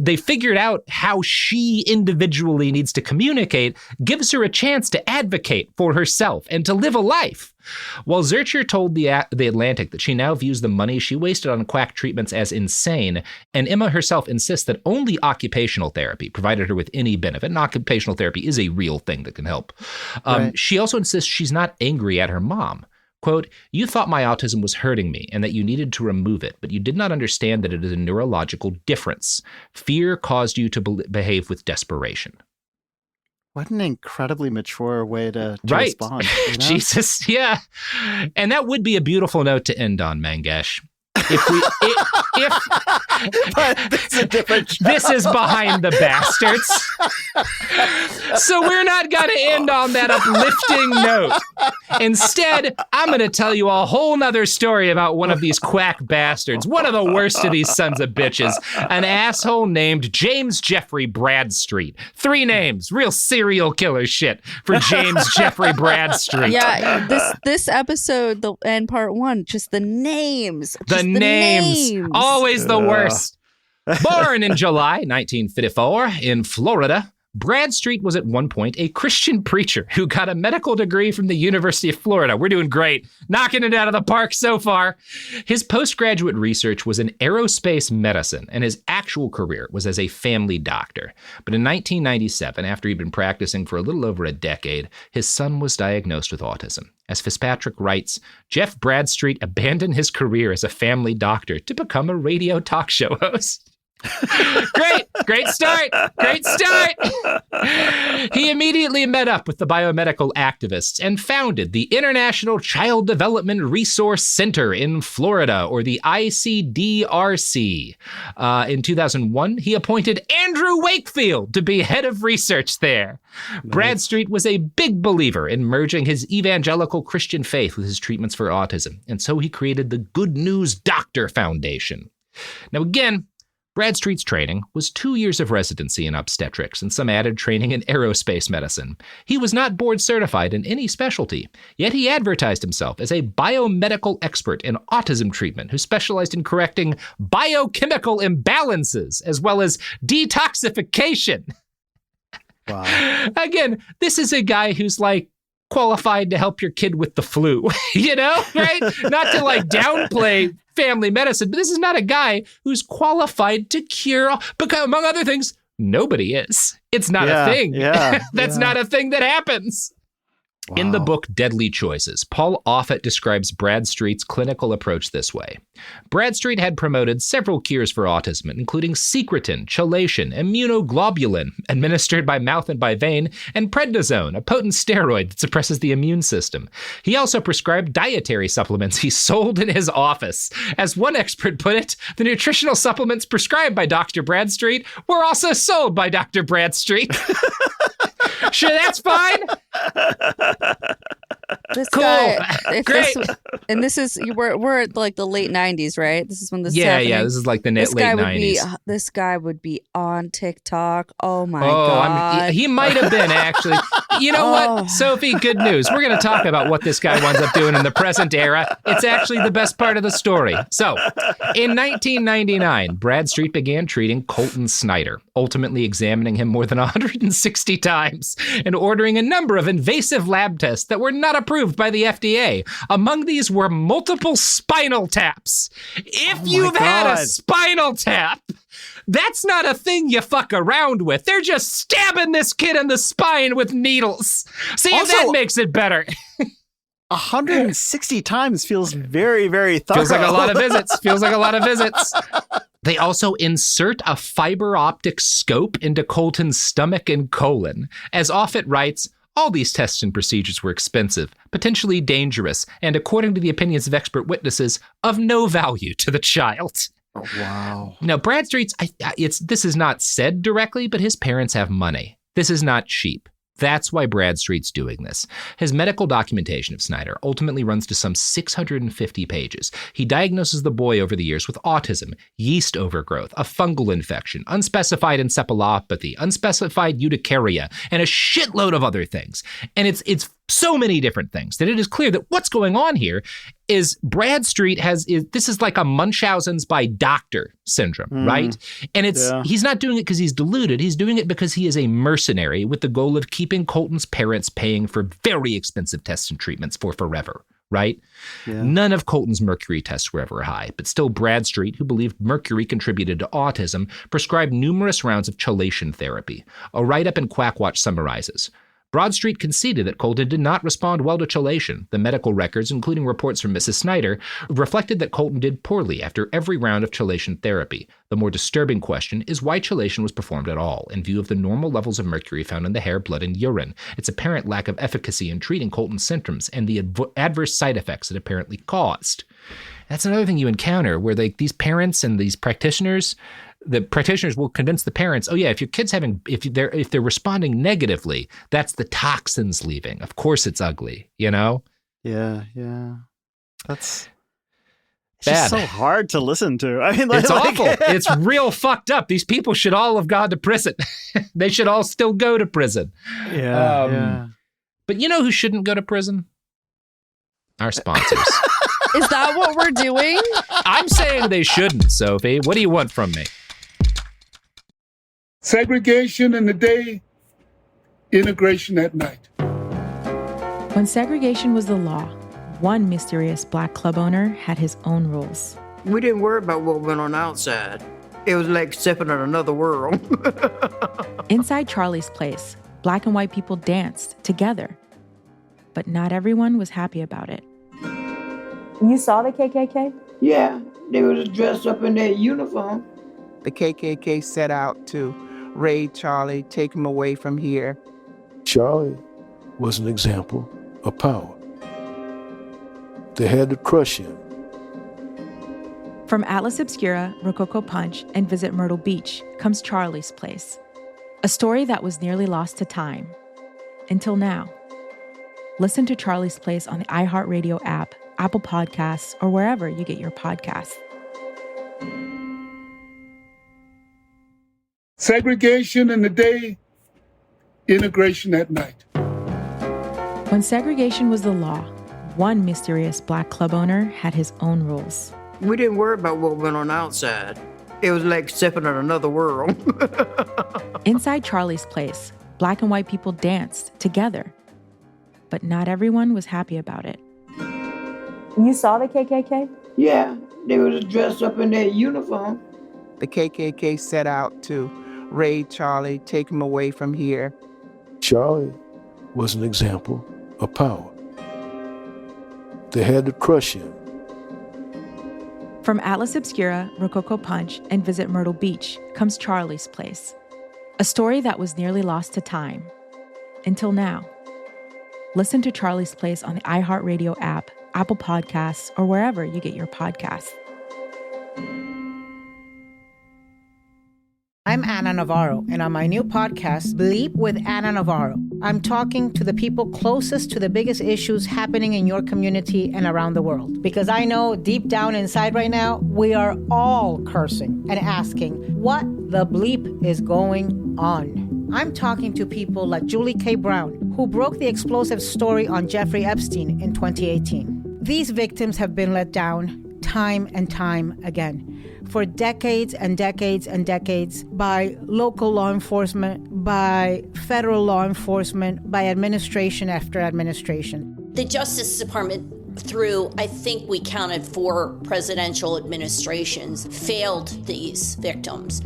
they figured out how she individually needs to communicate gives her a chance to advocate for herself and to live a life. While Zurcher told the Atlantic that she now views the money she wasted on quack treatments as insane, and Emma herself insists that only occupational therapy provided her with any benefit, and occupational therapy is a real thing that can help. She also insists she's not angry at her mom. Quote, you thought my autism was hurting me and that you needed to remove it, but you did not understand that it is a neurological difference. Fear caused you to behave with desperation. What an incredibly mature way to respond. Jesus, yeah. And that would be a beautiful note to end on, Mangesh. But this is a different show. This is Behind the Bastards. So we're not going to end on that uplifting note. Instead, I'm going to tell you a whole nother story about one of these quack bastards, one of the worst of these sons of bitches, an asshole named James Jeffrey Bradstreet. 3 names, real serial killer shit for James Jeffrey Bradstreet. Yeah, this episode and part 1, just the names. The names. Always the worst. Born in July 1954 in Florida, Bradstreet was at one point a Christian preacher who got a medical degree from the University of Florida. We're doing great. Knocking it out of the park so far. His postgraduate research was in aerospace medicine, and his actual career was as a family doctor. But in 1997, after he'd been practicing for a little over a decade, his son was diagnosed with autism. As Fitzpatrick writes, Jeff Bradstreet abandoned his career as a family doctor to become a radio talk show host. Great start. He immediately met up with the biomedical activists and founded the International Child Development Resource Center in Florida, or the ICDRC. In 2001, he appointed Andrew Wakefield to be head of research there. Bradstreet was a big believer in merging his evangelical Christian faith with his treatments for autism, and so he created the Good News Doctor Foundation. Now again, Bradstreet's training was 2 years of residency in obstetrics and some added training in aerospace medicine. He was not board certified in any specialty, yet he advertised himself as a biomedical expert in autism treatment who specialized in correcting biochemical imbalances as well as detoxification. Wow. Again, this is a guy who's like qualified to help your kid with the flu, you know, right? Not to like downplay family medicine, but this is not a guy who's qualified to cure, because among other things, nobody is. It's not a thing. That's not a thing that happens. Wow. In the book Deadly Choices, Paul Offit describes Bradstreet's clinical approach this way. Bradstreet had promoted several cures for autism, including secretin, chelation, immunoglobulin, administered by mouth and by vein, and prednisone, a potent steroid that suppresses the immune system. He also prescribed dietary supplements he sold in his office. As one expert put it, the nutritional supplements prescribed by Dr. Bradstreet were also sold by Dr. Bradstreet. Sure, that's fine. This cool. guy, Great. This is we're at like the late 90s, right? This is when this is happening. Yeah, this is like the late 90s. This guy would be on TikTok. Oh my God. He might have been, actually. You know what, Sophie, good news. We're going to talk about what this guy winds up doing in the present era. It's actually the best part of the story. So, in 1999, Bradstreet began treating Colton Snyder, ultimately examining him more than 160 times and ordering a number of invasive lab tests that were not approved by the FDA. Among these were multiple spinal taps. If you've had a spinal tap, that's not a thing you fuck around with. They're just stabbing this kid in the spine with needles. See if that makes it better. 160 times feels very, very thorough. Feels like a lot of visits. They also insert a fiber optic scope into Colton's stomach and colon. As Offit writes, all these tests and procedures were expensive, potentially dangerous, and according to the opinions of expert witnesses, of no value to the child. Oh, wow. Now, Bradstreet's, this is not said directly, but his parents have money. This is not cheap. That's why Bradstreet's doing this. His medical documentation of Snyder ultimately runs to some 650 pages. He diagnoses the boy over the years with autism, yeast overgrowth, a fungal infection, unspecified encephalopathy, unspecified urticaria, and a shitload of other things. And it's so many different things that it is clear that what's going on here is Bradstreet this is like a Munchausen's by doctor syndrome, right? And he's not doing it because he's deluded. He's doing it because he is a mercenary with the goal of keeping Colton's parents paying for very expensive tests and treatments for forever, right? Yeah. None of Colton's mercury tests were ever high, but still Bradstreet, who believed mercury contributed to autism, prescribed numerous rounds of chelation therapy. A write-up in Quackwatch summarizes, Bradstreet conceded that Colton did not respond well to chelation. The medical records, including reports from Mrs. Snyder, reflected that Colton did poorly after every round of chelation therapy. The more disturbing question is why chelation was performed at all, in view of the normal levels of mercury found in the hair, blood, and urine, its apparent lack of efficacy in treating Colton's symptoms, and the adverse side effects it apparently caused. That's another thing you encounter where these parents and these practitioners, the practitioners will convince the parents, oh yeah, if your kid's if they're responding negatively, that's the toxins leaving. Of course it's ugly, you know? Yeah. It's bad. just so hard to listen to. I mean, it's awful. It's real fucked up. These people should all have gone to prison. They should all still go to prison. Yeah. But you know who shouldn't go to prison? Our sponsors. Is that what we're doing? I'm saying they shouldn't, Sophie. What do you want from me? Segregation in the day, integration at night. When segregation was the law, one mysterious black club owner had his own rules. We didn't worry about what went on outside. It was like stepping in another world. Inside Charlie's place, black and white people danced together. But not everyone was happy about it. You saw the KKK? Yeah, they was dressed up in their uniform. The KKK set out to raid Charlie, take him away from here. Charlie was an example of power. They had to crush him. From Atlas Obscura, Rococo Punch, and Visit Myrtle Beach comes Charlie's Place. A story that was nearly lost to time. Until now. Listen to Charlie's Place on the iHeartRadio app, Apple Podcasts, or wherever you get your podcasts. Segregation in the day, integration at night. When segregation was the law, one mysterious black club owner had his own rules. We didn't worry about what went on outside. It was like stepping in another world. Inside Charlie's Place, black and white people danced together. But not everyone was happy about it. You saw the KKK? Yeah, they was dressed up in their uniform. The KKK set out to raid Charlie, take him away from here. Charlie was an example of power. They had to crush him. From Atlas Obscura, Rococo Punch, and Visit Myrtle Beach comes Charlie's Place. A story that was nearly lost to time. Until now. Listen to Charlie's Place on the iHeartRadio app, Apple Podcasts, or wherever you get your podcasts. I'm Anna Navarro, and on my new podcast, Bleep with Anna Navarro, I'm talking to the people closest to the biggest issues happening in your community and around the world. Because I know deep down inside right now, we are all cursing and asking, what the bleep is going on? I'm talking to people like Julie K. Brown, who broke the explosive story on Jeffrey Epstein in 2018. These victims have been let down time and time again for decades and decades and decades by local law enforcement, by federal law enforcement, by administration after administration. The Justice Department, through, I think we counted 4 presidential administrations, failed these victims.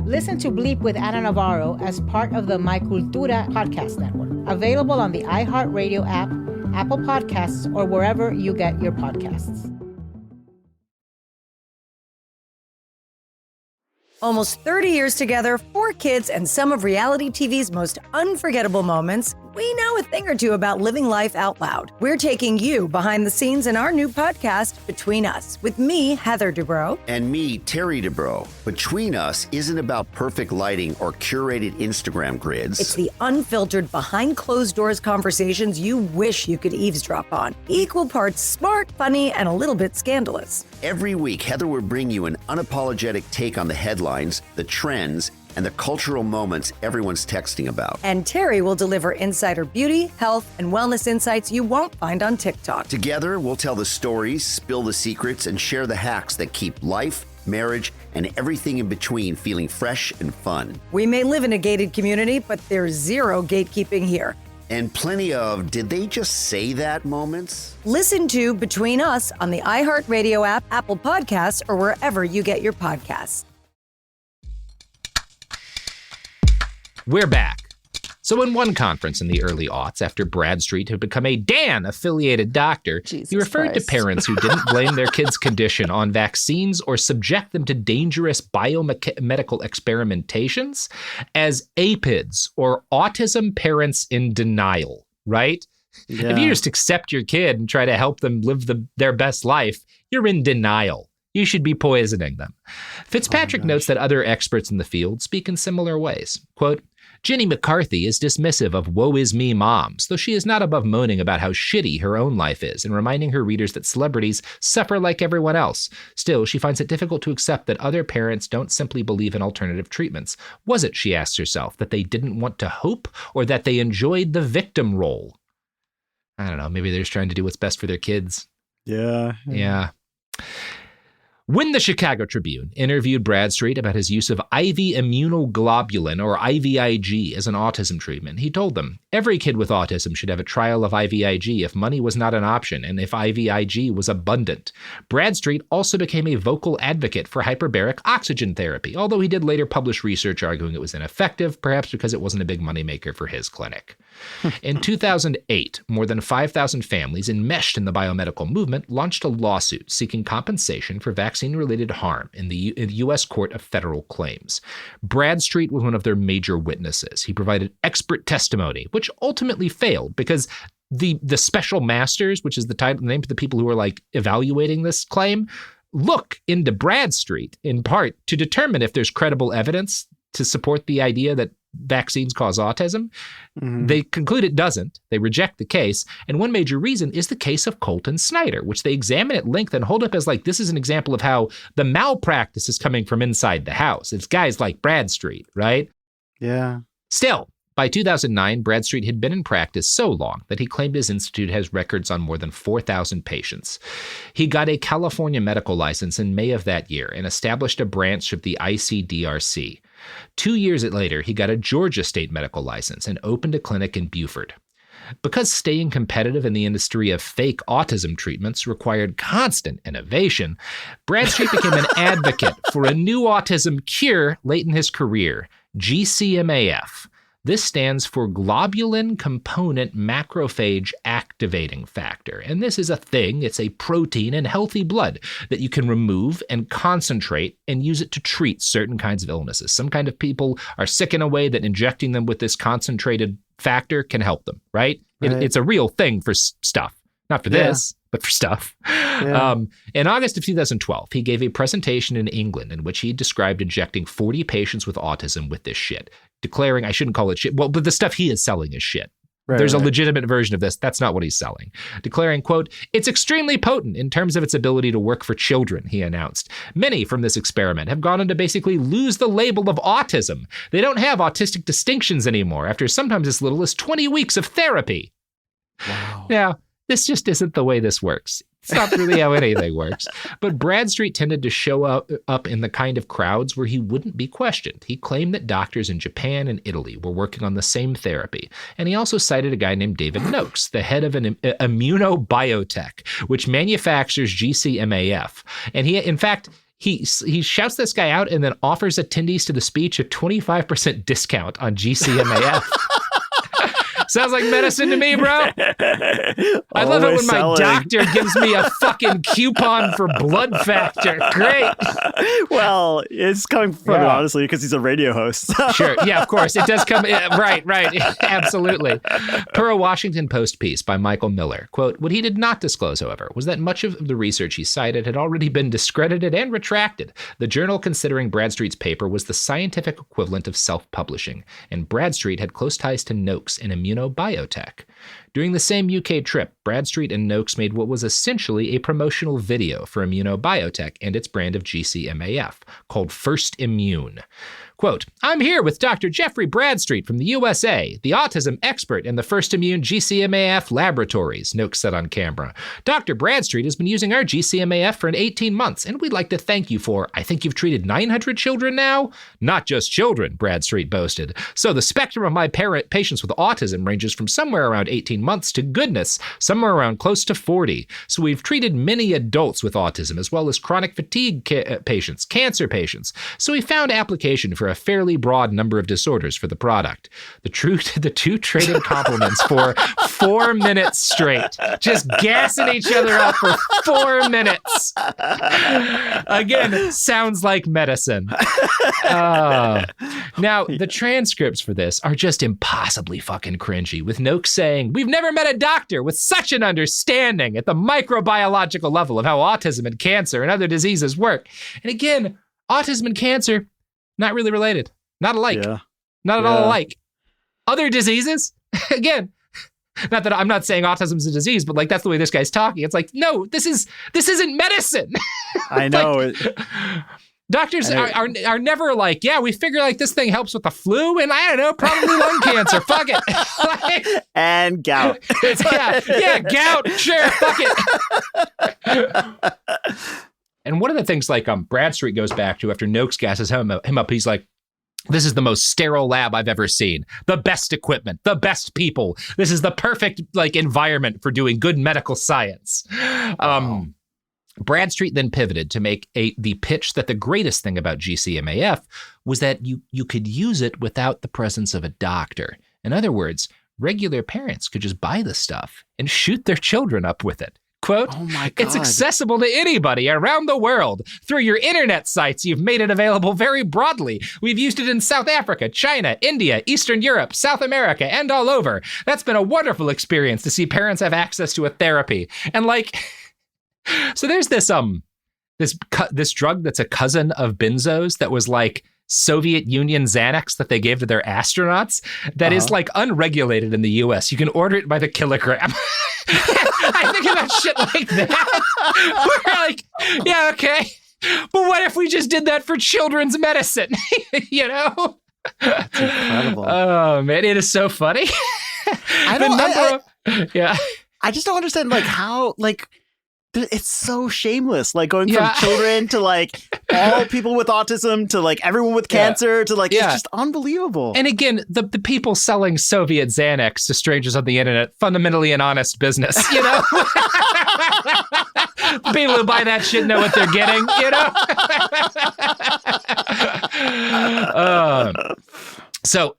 Listen to Bleep with Anna Navarro as part of the My Cultura podcast network, available on the iHeartRadio app, Apple Podcasts, or wherever you get your podcasts. Almost 30 years together, 4 kids, and some of reality TV's most unforgettable moments, we know a thing or two about living life out loud. We're taking you behind the scenes in our new podcast, Between Us, with me, Heather Dubrow. And me, Terry Dubrow. Between Us isn't about perfect lighting or curated Instagram grids. It's the unfiltered, behind closed doors conversations you wish you could eavesdrop on. Equal parts smart, funny, and a little bit scandalous. Every week, Heather will bring you an unapologetic take on the headlines, the trends, and the cultural moments everyone's texting about. And Terry will deliver insider beauty, health, and wellness insights you won't find on TikTok. Together, we'll tell the stories, spill the secrets, and share the hacks that keep life, marriage, and everything in between feeling fresh and fun. We may live in a gated community, but there's zero gatekeeping here. And plenty of, did they just say that moments? Listen to Between Us on the iHeartRadio app, Apple Podcasts, or wherever you get your podcasts. We're back. So in one conference in the early aughts, after Bradstreet had become a Dan-affiliated doctor, he referred to parents who didn't blame their kids' condition on vaccines or subject them to dangerous biomedical experimentations as APIDs, or autism parents in denial, right? If you just accept your kid and try to help them live their best life, you're in denial. You should be poisoning them. Fitzpatrick notes that other experts in the field speak in similar ways. Quote, Jenny McCarthy is dismissive of woe-is-me moms, though she is not above moaning about how shitty her own life is and reminding her readers that celebrities suffer like everyone else. Still, she finds it difficult to accept that other parents don't simply believe in alternative treatments. Was it, she asks herself, that they didn't want to hope or that they enjoyed the victim role? I don't know, maybe they're just trying to do what's best for their kids. Yeah. When the Chicago Tribune interviewed Bradstreet about his use of IV immunoglobulin, or IVIG, as an autism treatment, he told them, every kid with autism should have a trial of IVIG if money was not an option and if IVIG was abundant. Bradstreet also became a vocal advocate for hyperbaric oxygen therapy, although he did later publish research arguing it was ineffective, perhaps because it wasn't a big moneymaker for his clinic. In 2008, more than 5,000 families enmeshed in the biomedical movement launched a lawsuit seeking compensation for vaccine-related harm in the U.S. Court of Federal Claims. Bradstreet was one of their major witnesses. He provided expert testimony, which ultimately failed because the special masters, which is the name of the people who are like evaluating this claim, look into Bradstreet in part to determine if there's credible evidence to support the idea that vaccines cause autism. Mm-hmm. They conclude it doesn't. They reject the case. And one major reason is the case of Colton Snyder, which they examine at length and hold up as like, this is an example of how the malpractice is coming from inside the house. It's guys like Bradstreet, right? Yeah. Still, by 2009, Bradstreet had been in practice so long that he claimed his institute has records on more than 4,000 patients. He got a California medical license in May of that year and established a branch of the ICDRC. 2 years later, he got a Georgia state medical license and opened a clinic in Beaufort. Because staying competitive in the industry of fake autism treatments required constant innovation, Bradstreet became an advocate for a new autism cure late in his career, GCMAF. This stands for globulin component macrophage activating factor. And this is a thing, it's a protein in healthy blood that you can remove and concentrate and use it to treat certain kinds of illnesses. Some kind of people are sick in a way that injecting them with this concentrated factor can help them, right? It's a real thing for stuff. Not for this, but for stuff. Yeah. In August of 2012, he gave a presentation in England in which he described injecting 40 patients with autism with this shit, declaring, I shouldn't call it shit, well, but the stuff he is selling is shit. There's a legitimate version of this. That's not what he's selling. Declaring, quote, it's extremely potent in terms of its ability to work for children, he announced. Many from this experiment have gone on to basically lose the label of autism. They don't have autistic distinctions anymore after sometimes as little as 20 weeks of therapy. Wow. Now, this just isn't the way this works. It's not really how anything works. But Bradstreet tended to show up in the kind of crowds where he wouldn't be questioned. He claimed that doctors in Japan and Italy were working on the same therapy. And he also cited a guy named David Noakes, the head of an immunobiotech, which manufactures GCMAF. And he shouts this guy out and then offers attendees to the speech a 25% discount on GCMAF. Sounds like medicine to me, bro. I love it when my doctor gives me a fucking coupon for blood factor. Great. Well, it's coming from him, honestly, because he's a radio host. Sure. Yeah, of course. It does come. Right. Absolutely. Per a Washington Post piece by Michael Miller, quote, what he did not disclose, however, was that much of the research he cited had already been discredited and retracted. The journal considering Bradstreet's paper was the scientific equivalent of self-publishing, and Bradstreet had close ties to Noakes in immunobiotech. During the same UK trip, Bradstreet and Noakes made what was essentially a promotional video for immunobiotech and its brand of GCMAF, called First Immune. Quote, I'm here with Dr. Jeffrey Bradstreet from the USA, the autism expert in the First Immune GCMAF laboratories, Noakes said on camera. Dr. Bradstreet has been using our GCMAF for 18 months, and we'd like to thank you for, I think you've treated 900 children now? Not just children, Bradstreet boasted. So the spectrum of my patients with autism ranges from somewhere around 18 months to goodness, somewhere around close to 40. So we've treated many adults with autism, as well as chronic fatigue patients, cancer patients. So we found application for a fairly broad number of disorders for the product. The two traded compliments for 4 minutes straight, just gassing each other up for 4 minutes. Again, sounds like medicine. Now, the transcripts for this are just impossibly fucking cringy, with Noakes saying, "We've never met a doctor with such an understanding at the microbiological level of how autism and cancer and other diseases work." And again, autism and cancer, not really related. Not alike. Yeah. Not at all alike. Other diseases, again, not that I'm not saying autism is a disease, but like that's the way this guy's talking. It's like, no, this isn't medicine. I know. Doctors are never like, yeah, we figure like this thing helps with the flu and I don't know, probably lung cancer. Fuck it. And gout. yeah, gout. Sure, fuck it. And one of the things like Bradstreet goes back to after Noakes gasses him up, he's like, "This is the most sterile lab I've ever seen. The best equipment, the best people. This is the perfect like environment for doing good medical science." Bradstreet then pivoted to make the pitch that the greatest thing about GCMAF was that you could use it without the presence of a doctor. In other words, regular parents could just buy the stuff and shoot their children up with it. Quote, "Oh my God. It's accessible to anybody around the world. Through your internet sites, you've made it available very broadly. We've used it in South Africa, China, India, Eastern Europe, South America, and all over. That's been a wonderful experience to see parents have access to a therapy." And like, so there's this drug that's a cousin of benzos that was like Soviet Union Xanax that they gave to their astronauts that is like unregulated in the US. You can order it by the kilogram. I think about shit like that. We're like, yeah, okay. But what if we just did that for children's medicine? You know? That's incredible. Oh, man, it is so funny. I just don't understand like how like it's so shameless, like going from children to like all people with autism to like everyone with cancer to like, it's just unbelievable. And again, the people selling Soviet Xanax to strangers on the internet, fundamentally an honest business, you know? People who buy that shit know what they're getting, you know? So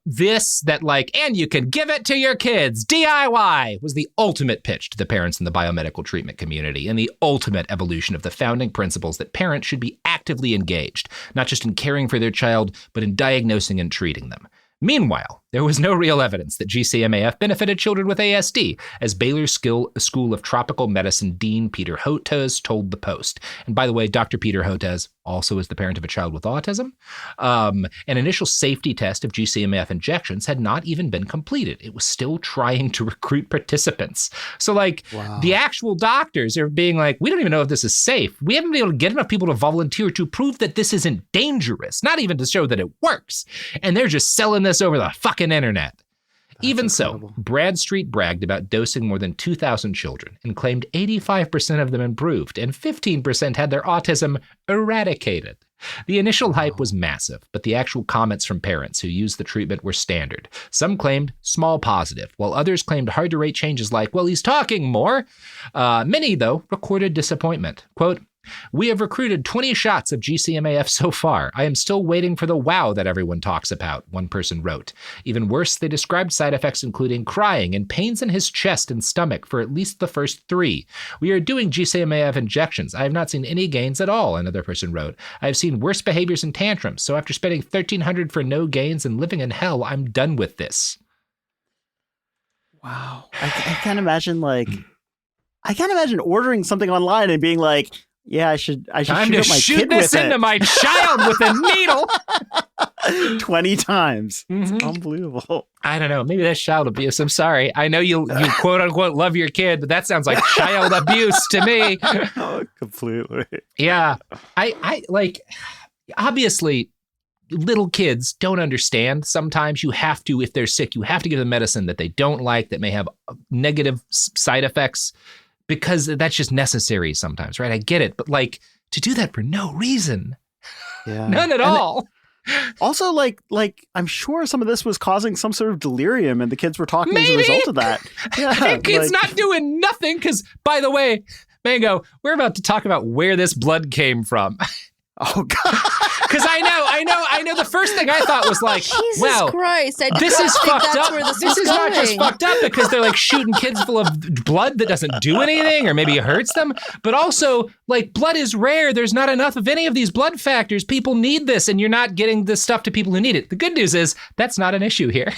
and you can give it to your kids, DIY, was the ultimate pitch to the parents in the biomedical treatment community and the ultimate evolution of the founding principles that parents should be actively engaged, not just in caring for their child, but in diagnosing and treating them. Meanwhile, there was no real evidence that GCMAF benefited children with ASD, as Baylor School of Tropical Medicine Dean Peter Hotez told the Post. And by the way, Dr. Peter Hotez also is the parent of a child with autism. An initial safety test of GCMAF injections had not even been completed. It was still trying to recruit participants. So the actual doctors are being like, we don't even know if this is safe. We haven't been able to get enough people to volunteer to prove that this isn't dangerous, not even to show that it works. And they're just selling this over the fucking internet. Even so, Bradstreet bragged about dosing more than 2,000 children and claimed 85% of them improved and 15% had their autism eradicated. The initial hype was massive, but the actual comments from parents who used the treatment were standard. Some claimed small positive, while others claimed hard-to-rate changes like, well, he's talking more. Many, though, recorded disappointment. Quote, "We have recruited 20 shots of GCMAF so far. I am still waiting for the wow that everyone talks about," one person wrote. Even worse, they described side effects including crying and pains in his chest and stomach for at least the first 3. "We are doing GCMAF injections. I have not seen any gains at all," another person wrote. "I have seen worse behaviors and tantrums, so after spending $1,300 for no gains and living in hell, I'm done with this." Wow. I can't imagine ordering something online and being like, yeah, I should Time shoot to my shoot kid this with into it. my child with a needle. 20 times. It's unbelievable. I don't know. Maybe that's child abuse. I'm sorry. I know you quote unquote love your kid, but that sounds like child abuse to me. Oh, completely. Yeah. I like, obviously, little kids don't understand. Sometimes you have to, if they're sick, you have to give them medicine that they don't like, that may have negative side effects, because that's just necessary sometimes, right? I get it. But like, to do that for no reason. Yeah. None at all. Also, like I'm sure some of this was causing some sort of delirium and the kids were talking as a result of that. Yeah, It's not doing nothing because, by the way, Mango, we're about to talk about where this blood came from. Oh God! Because I know. The first thing I thought was like, Jesus "Wow, Christ! I this don't is think fucked that's up. where This is not just fucked up because they're like shooting kids full of blood that doesn't do anything, or maybe it hurts them. But also, like, blood is rare. There's not enough of any of these blood factors. People need this, and you're not getting this stuff to people who need it. The good news is that's not an issue here."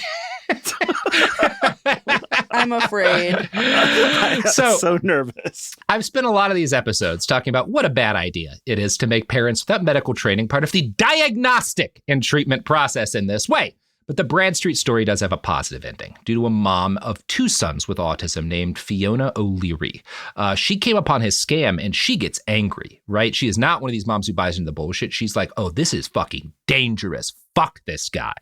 I'm afraid. I'm so nervous. I've spent a lot of these episodes talking about what a bad idea it is to make parents without medical training part of the diagnostic and treatment process in this way. But the Bradstreet story does have a positive ending due to a mom of 2 sons with autism named Fiona O'Leary. She came upon his scam and she gets angry, right? She is not one of these moms who buys into the bullshit. She's like, oh, this is fucking dangerous. Fuck this guy.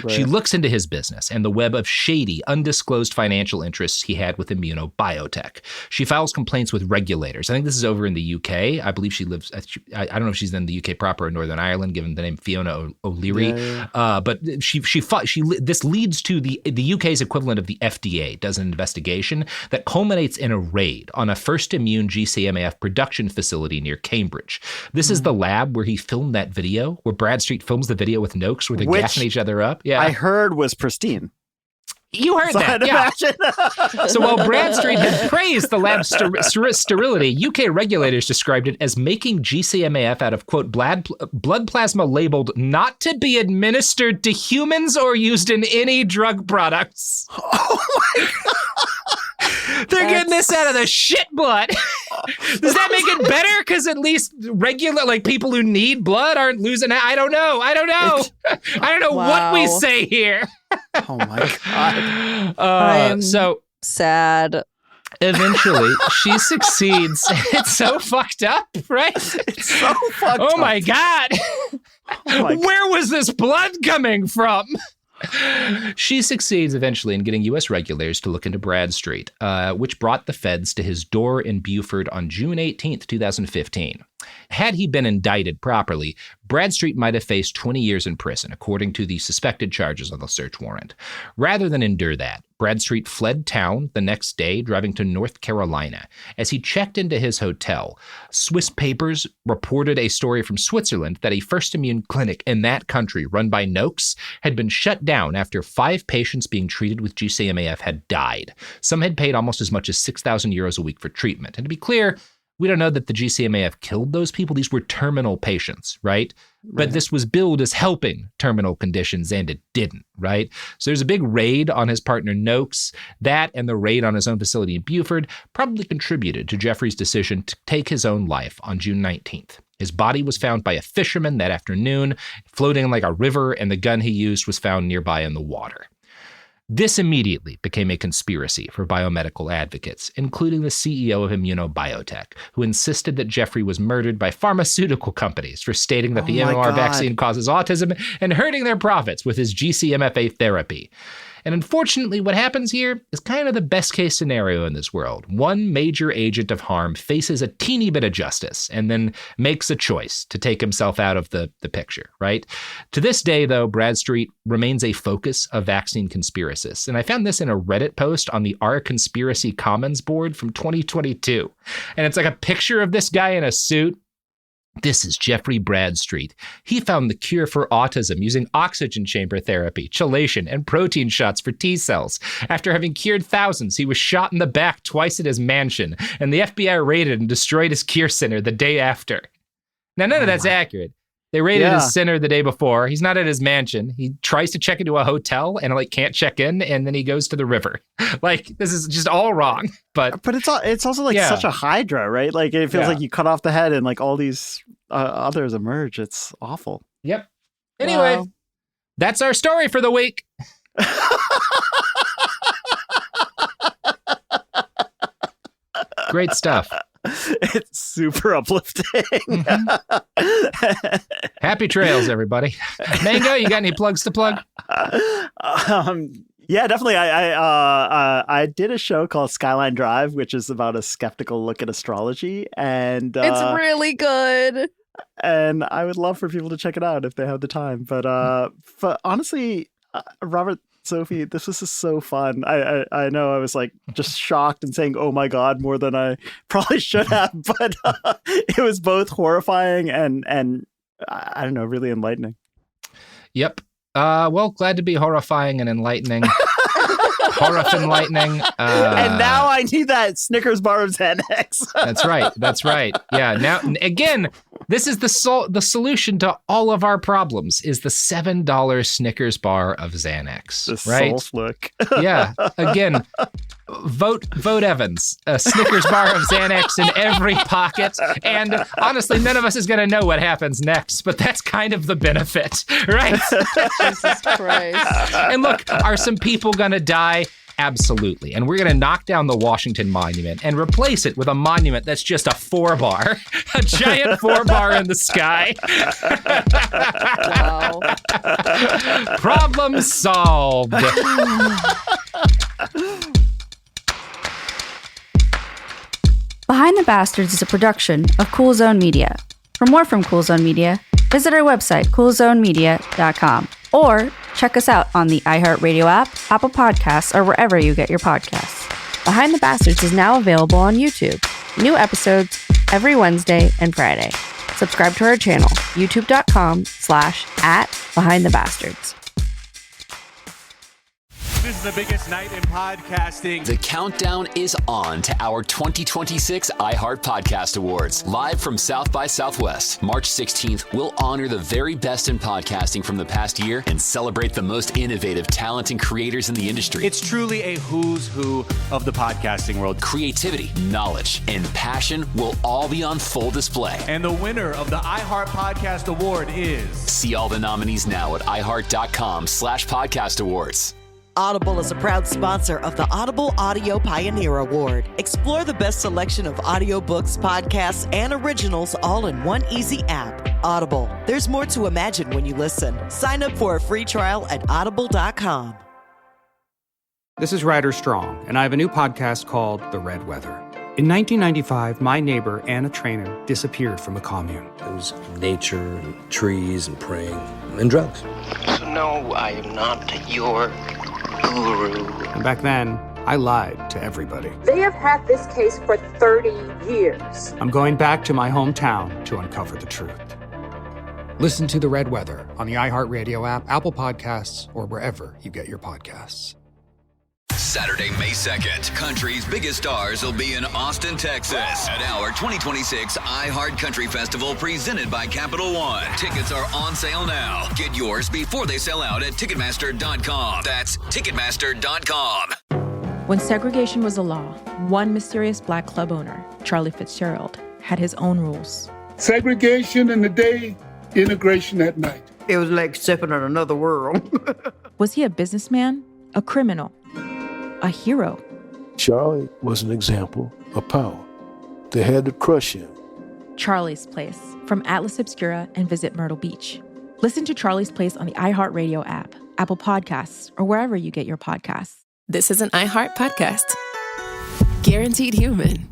Right. She looks into his business and the web of shady, undisclosed financial interests he had with immunobiotech. She files complaints with regulators. I think this is over in the UK. I believe she lives, I don't know if she's in the UK proper or Northern Ireland, given the name Fiona O'Leary. But this leads to the UK's equivalent of the FDA does an investigation that culminates in a raid on a First Immune GCMAF production facility near Cambridge. This is the lab where he filmed that video, where Bradstreet films the video with Noakes, where they're gassing each other up. Yeah, I heard was pristine. You heard that, yeah. So while Bradstreet had praised the lab's sterility, UK regulators described it as making GCMAF out of, quote, blood plasma labeled not to be administered to humans or used in any drug products. Oh my God. They're getting this out of the shit blood. Does that make it better? Because at least regular, like, people who need blood aren't losing it. I don't know. I don't know what we say here. Oh my God. I'm so sad. Eventually, she succeeds. It's so fucked up, right? It's so fucked up. Oh my God. Where was this blood coming from? She succeeds eventually in getting U.S. regulators to look into Bradstreet, which brought the feds to his door in Beaufort on June 18th, 2015. Had he been indicted properly, Bradstreet might have faced 20 years in prison, according to the suspected charges on the search warrant. Rather than endure that, Bradstreet fled town the next day, driving to North Carolina. As he checked into his hotel, Swiss papers reported a story from Switzerland that a First Immune clinic in that country, run by Noakes, had been shut down after 5 patients being treated with GCMAF had died. Some had paid almost as much as 6,000 euros a week for treatment. And to be clear, we don't know that the GCMAF killed those people. These were terminal patients, right? But this was billed as helping terminal conditions, and it didn't, right? So there's a big raid on his partner Noakes. That and the raid on his own facility in Beaufort probably contributed to Jeffrey's decision to take his own life on June 19th. His body was found by a fisherman that afternoon, floating in like a river, and the gun he used was found nearby in the water. This immediately became a conspiracy for biomedical advocates, including the CEO of Immunobiotech, who insisted that Jeffrey was murdered by pharmaceutical companies for stating that the MMR vaccine causes autism and hurting their profits with his GCMFA therapy. And unfortunately, what happens here is kind of the best case scenario in this world. One major agent of harm faces a teeny bit of justice and then makes a choice to take himself out of the picture, right? To this day, though, Bradstreet remains a focus of vaccine conspiracists. And I found this in a Reddit post on the Our Conspiracy Commons board from 2022. And it's like a picture of this guy in a suit. This is Jeffrey Bradstreet. He found the cure for autism using oxygen chamber therapy, chelation, and protein shots for T cells. After having cured thousands, he was shot in the back twice at his mansion, and the FBI raided and destroyed his cure center the day after. Now, none of that's accurate. They raided his center the day before. He's not at his mansion. He tries to check into a hotel and can't check in, and then he goes to the river. This is just all wrong. But it's also such a hydra, right? Like it feels like you cut off the head and all these others emerge. It's awful. Yep. Anyway, that's our story for the week. Great stuff. It's super uplifting. Mm-hmm. Happy trails, everybody. Mango, you got any plugs to plug? Yeah, definitely. I did a show called Skyline Drive, which is about a skeptical look at astrology, and it's really good. And I would love for people to check it out if they have the time. But honestly, Robert, Sophie, this was just so fun. I know I was just shocked and saying, oh my God, more than I probably should have. But it was both horrifying and I don't know, really enlightening. Yep. Well, glad to be horrifying and enlightening. Enlightening. And now I need that Snickers bar of Xanax. That's right. Yeah. Now, again, this is the solution to all of our problems is the $7 Snickers bar of Xanax. The right? soul flick. Yeah. Again, vote Evans. A Snickers bar of Xanax in every pocket. And honestly, none of us is going to know what happens next, but that's kind of the benefit, right? Jesus Christ. And look, are some people going to die? Absolutely. And we're going to knock down the Washington Monument and replace it with a monument that's just a 4-bar, a giant 4-bar in the sky. Wow. Problem solved. Behind the Bastards is a production of Cool Zone Media. For more from Cool Zone Media, visit our website, coolzonemedia.com, or check us out on the iHeartRadio app, Apple Podcasts, or wherever you get your podcasts. Behind the Bastards is now available on YouTube. New episodes every Wednesday and Friday. Subscribe to our channel, youtube.com/@BehindTheBastards. This is the biggest night in podcasting. The countdown is on to our 2026 iHeart Podcast Awards. Live from South by Southwest, March 16th, we'll honor the very best in podcasting from the past year and celebrate the most innovative talent and creators in the industry. It's truly a who's who of the podcasting world. Creativity, knowledge, and passion will all be on full display. And the winner of the iHeart Podcast Award is... See all the nominees now at iHeart.com/podcast awards. Audible is a proud sponsor of the Audible Audio Pioneer Award. Explore the best selection of audiobooks, podcasts, and originals all in one easy app. Audible. There's more to imagine when you listen. Sign up for a free trial at audible.com. This is Ryder Strong, and I have a new podcast called The Red Weather. In 1995, my neighbor, Anna Trainer, disappeared from a commune. It was nature and trees and praying and drugs. So no, I am not your guru. And back then, I lied to everybody. They have had this case for 30 years. I'm going back to my hometown to uncover the truth. Listen to The Red Weather on the iHeartRadio app, Apple Podcasts, or wherever you get your podcasts. Saturday, May 2nd, country's biggest stars will be in Austin, Texas at our 2026 iHeart Country Festival presented by Capital One. Tickets are on sale now. Get yours before they sell out at Ticketmaster.com. That's Ticketmaster.com. When segregation was a law, one mysterious black club owner, Charlie Fitzgerald, had his own rules. Segregation in the day, integration at night. It was like stepping in another world. Was he a businessman, a criminal, a hero? Charlie was an example of power. They had to crush him. Charlie's Place, from Atlas Obscura and Visit Myrtle Beach. Listen to Charlie's Place on the iHeartRadio app, Apple Podcasts, or wherever you get your podcasts. This is an iHeart podcast. Guaranteed Human.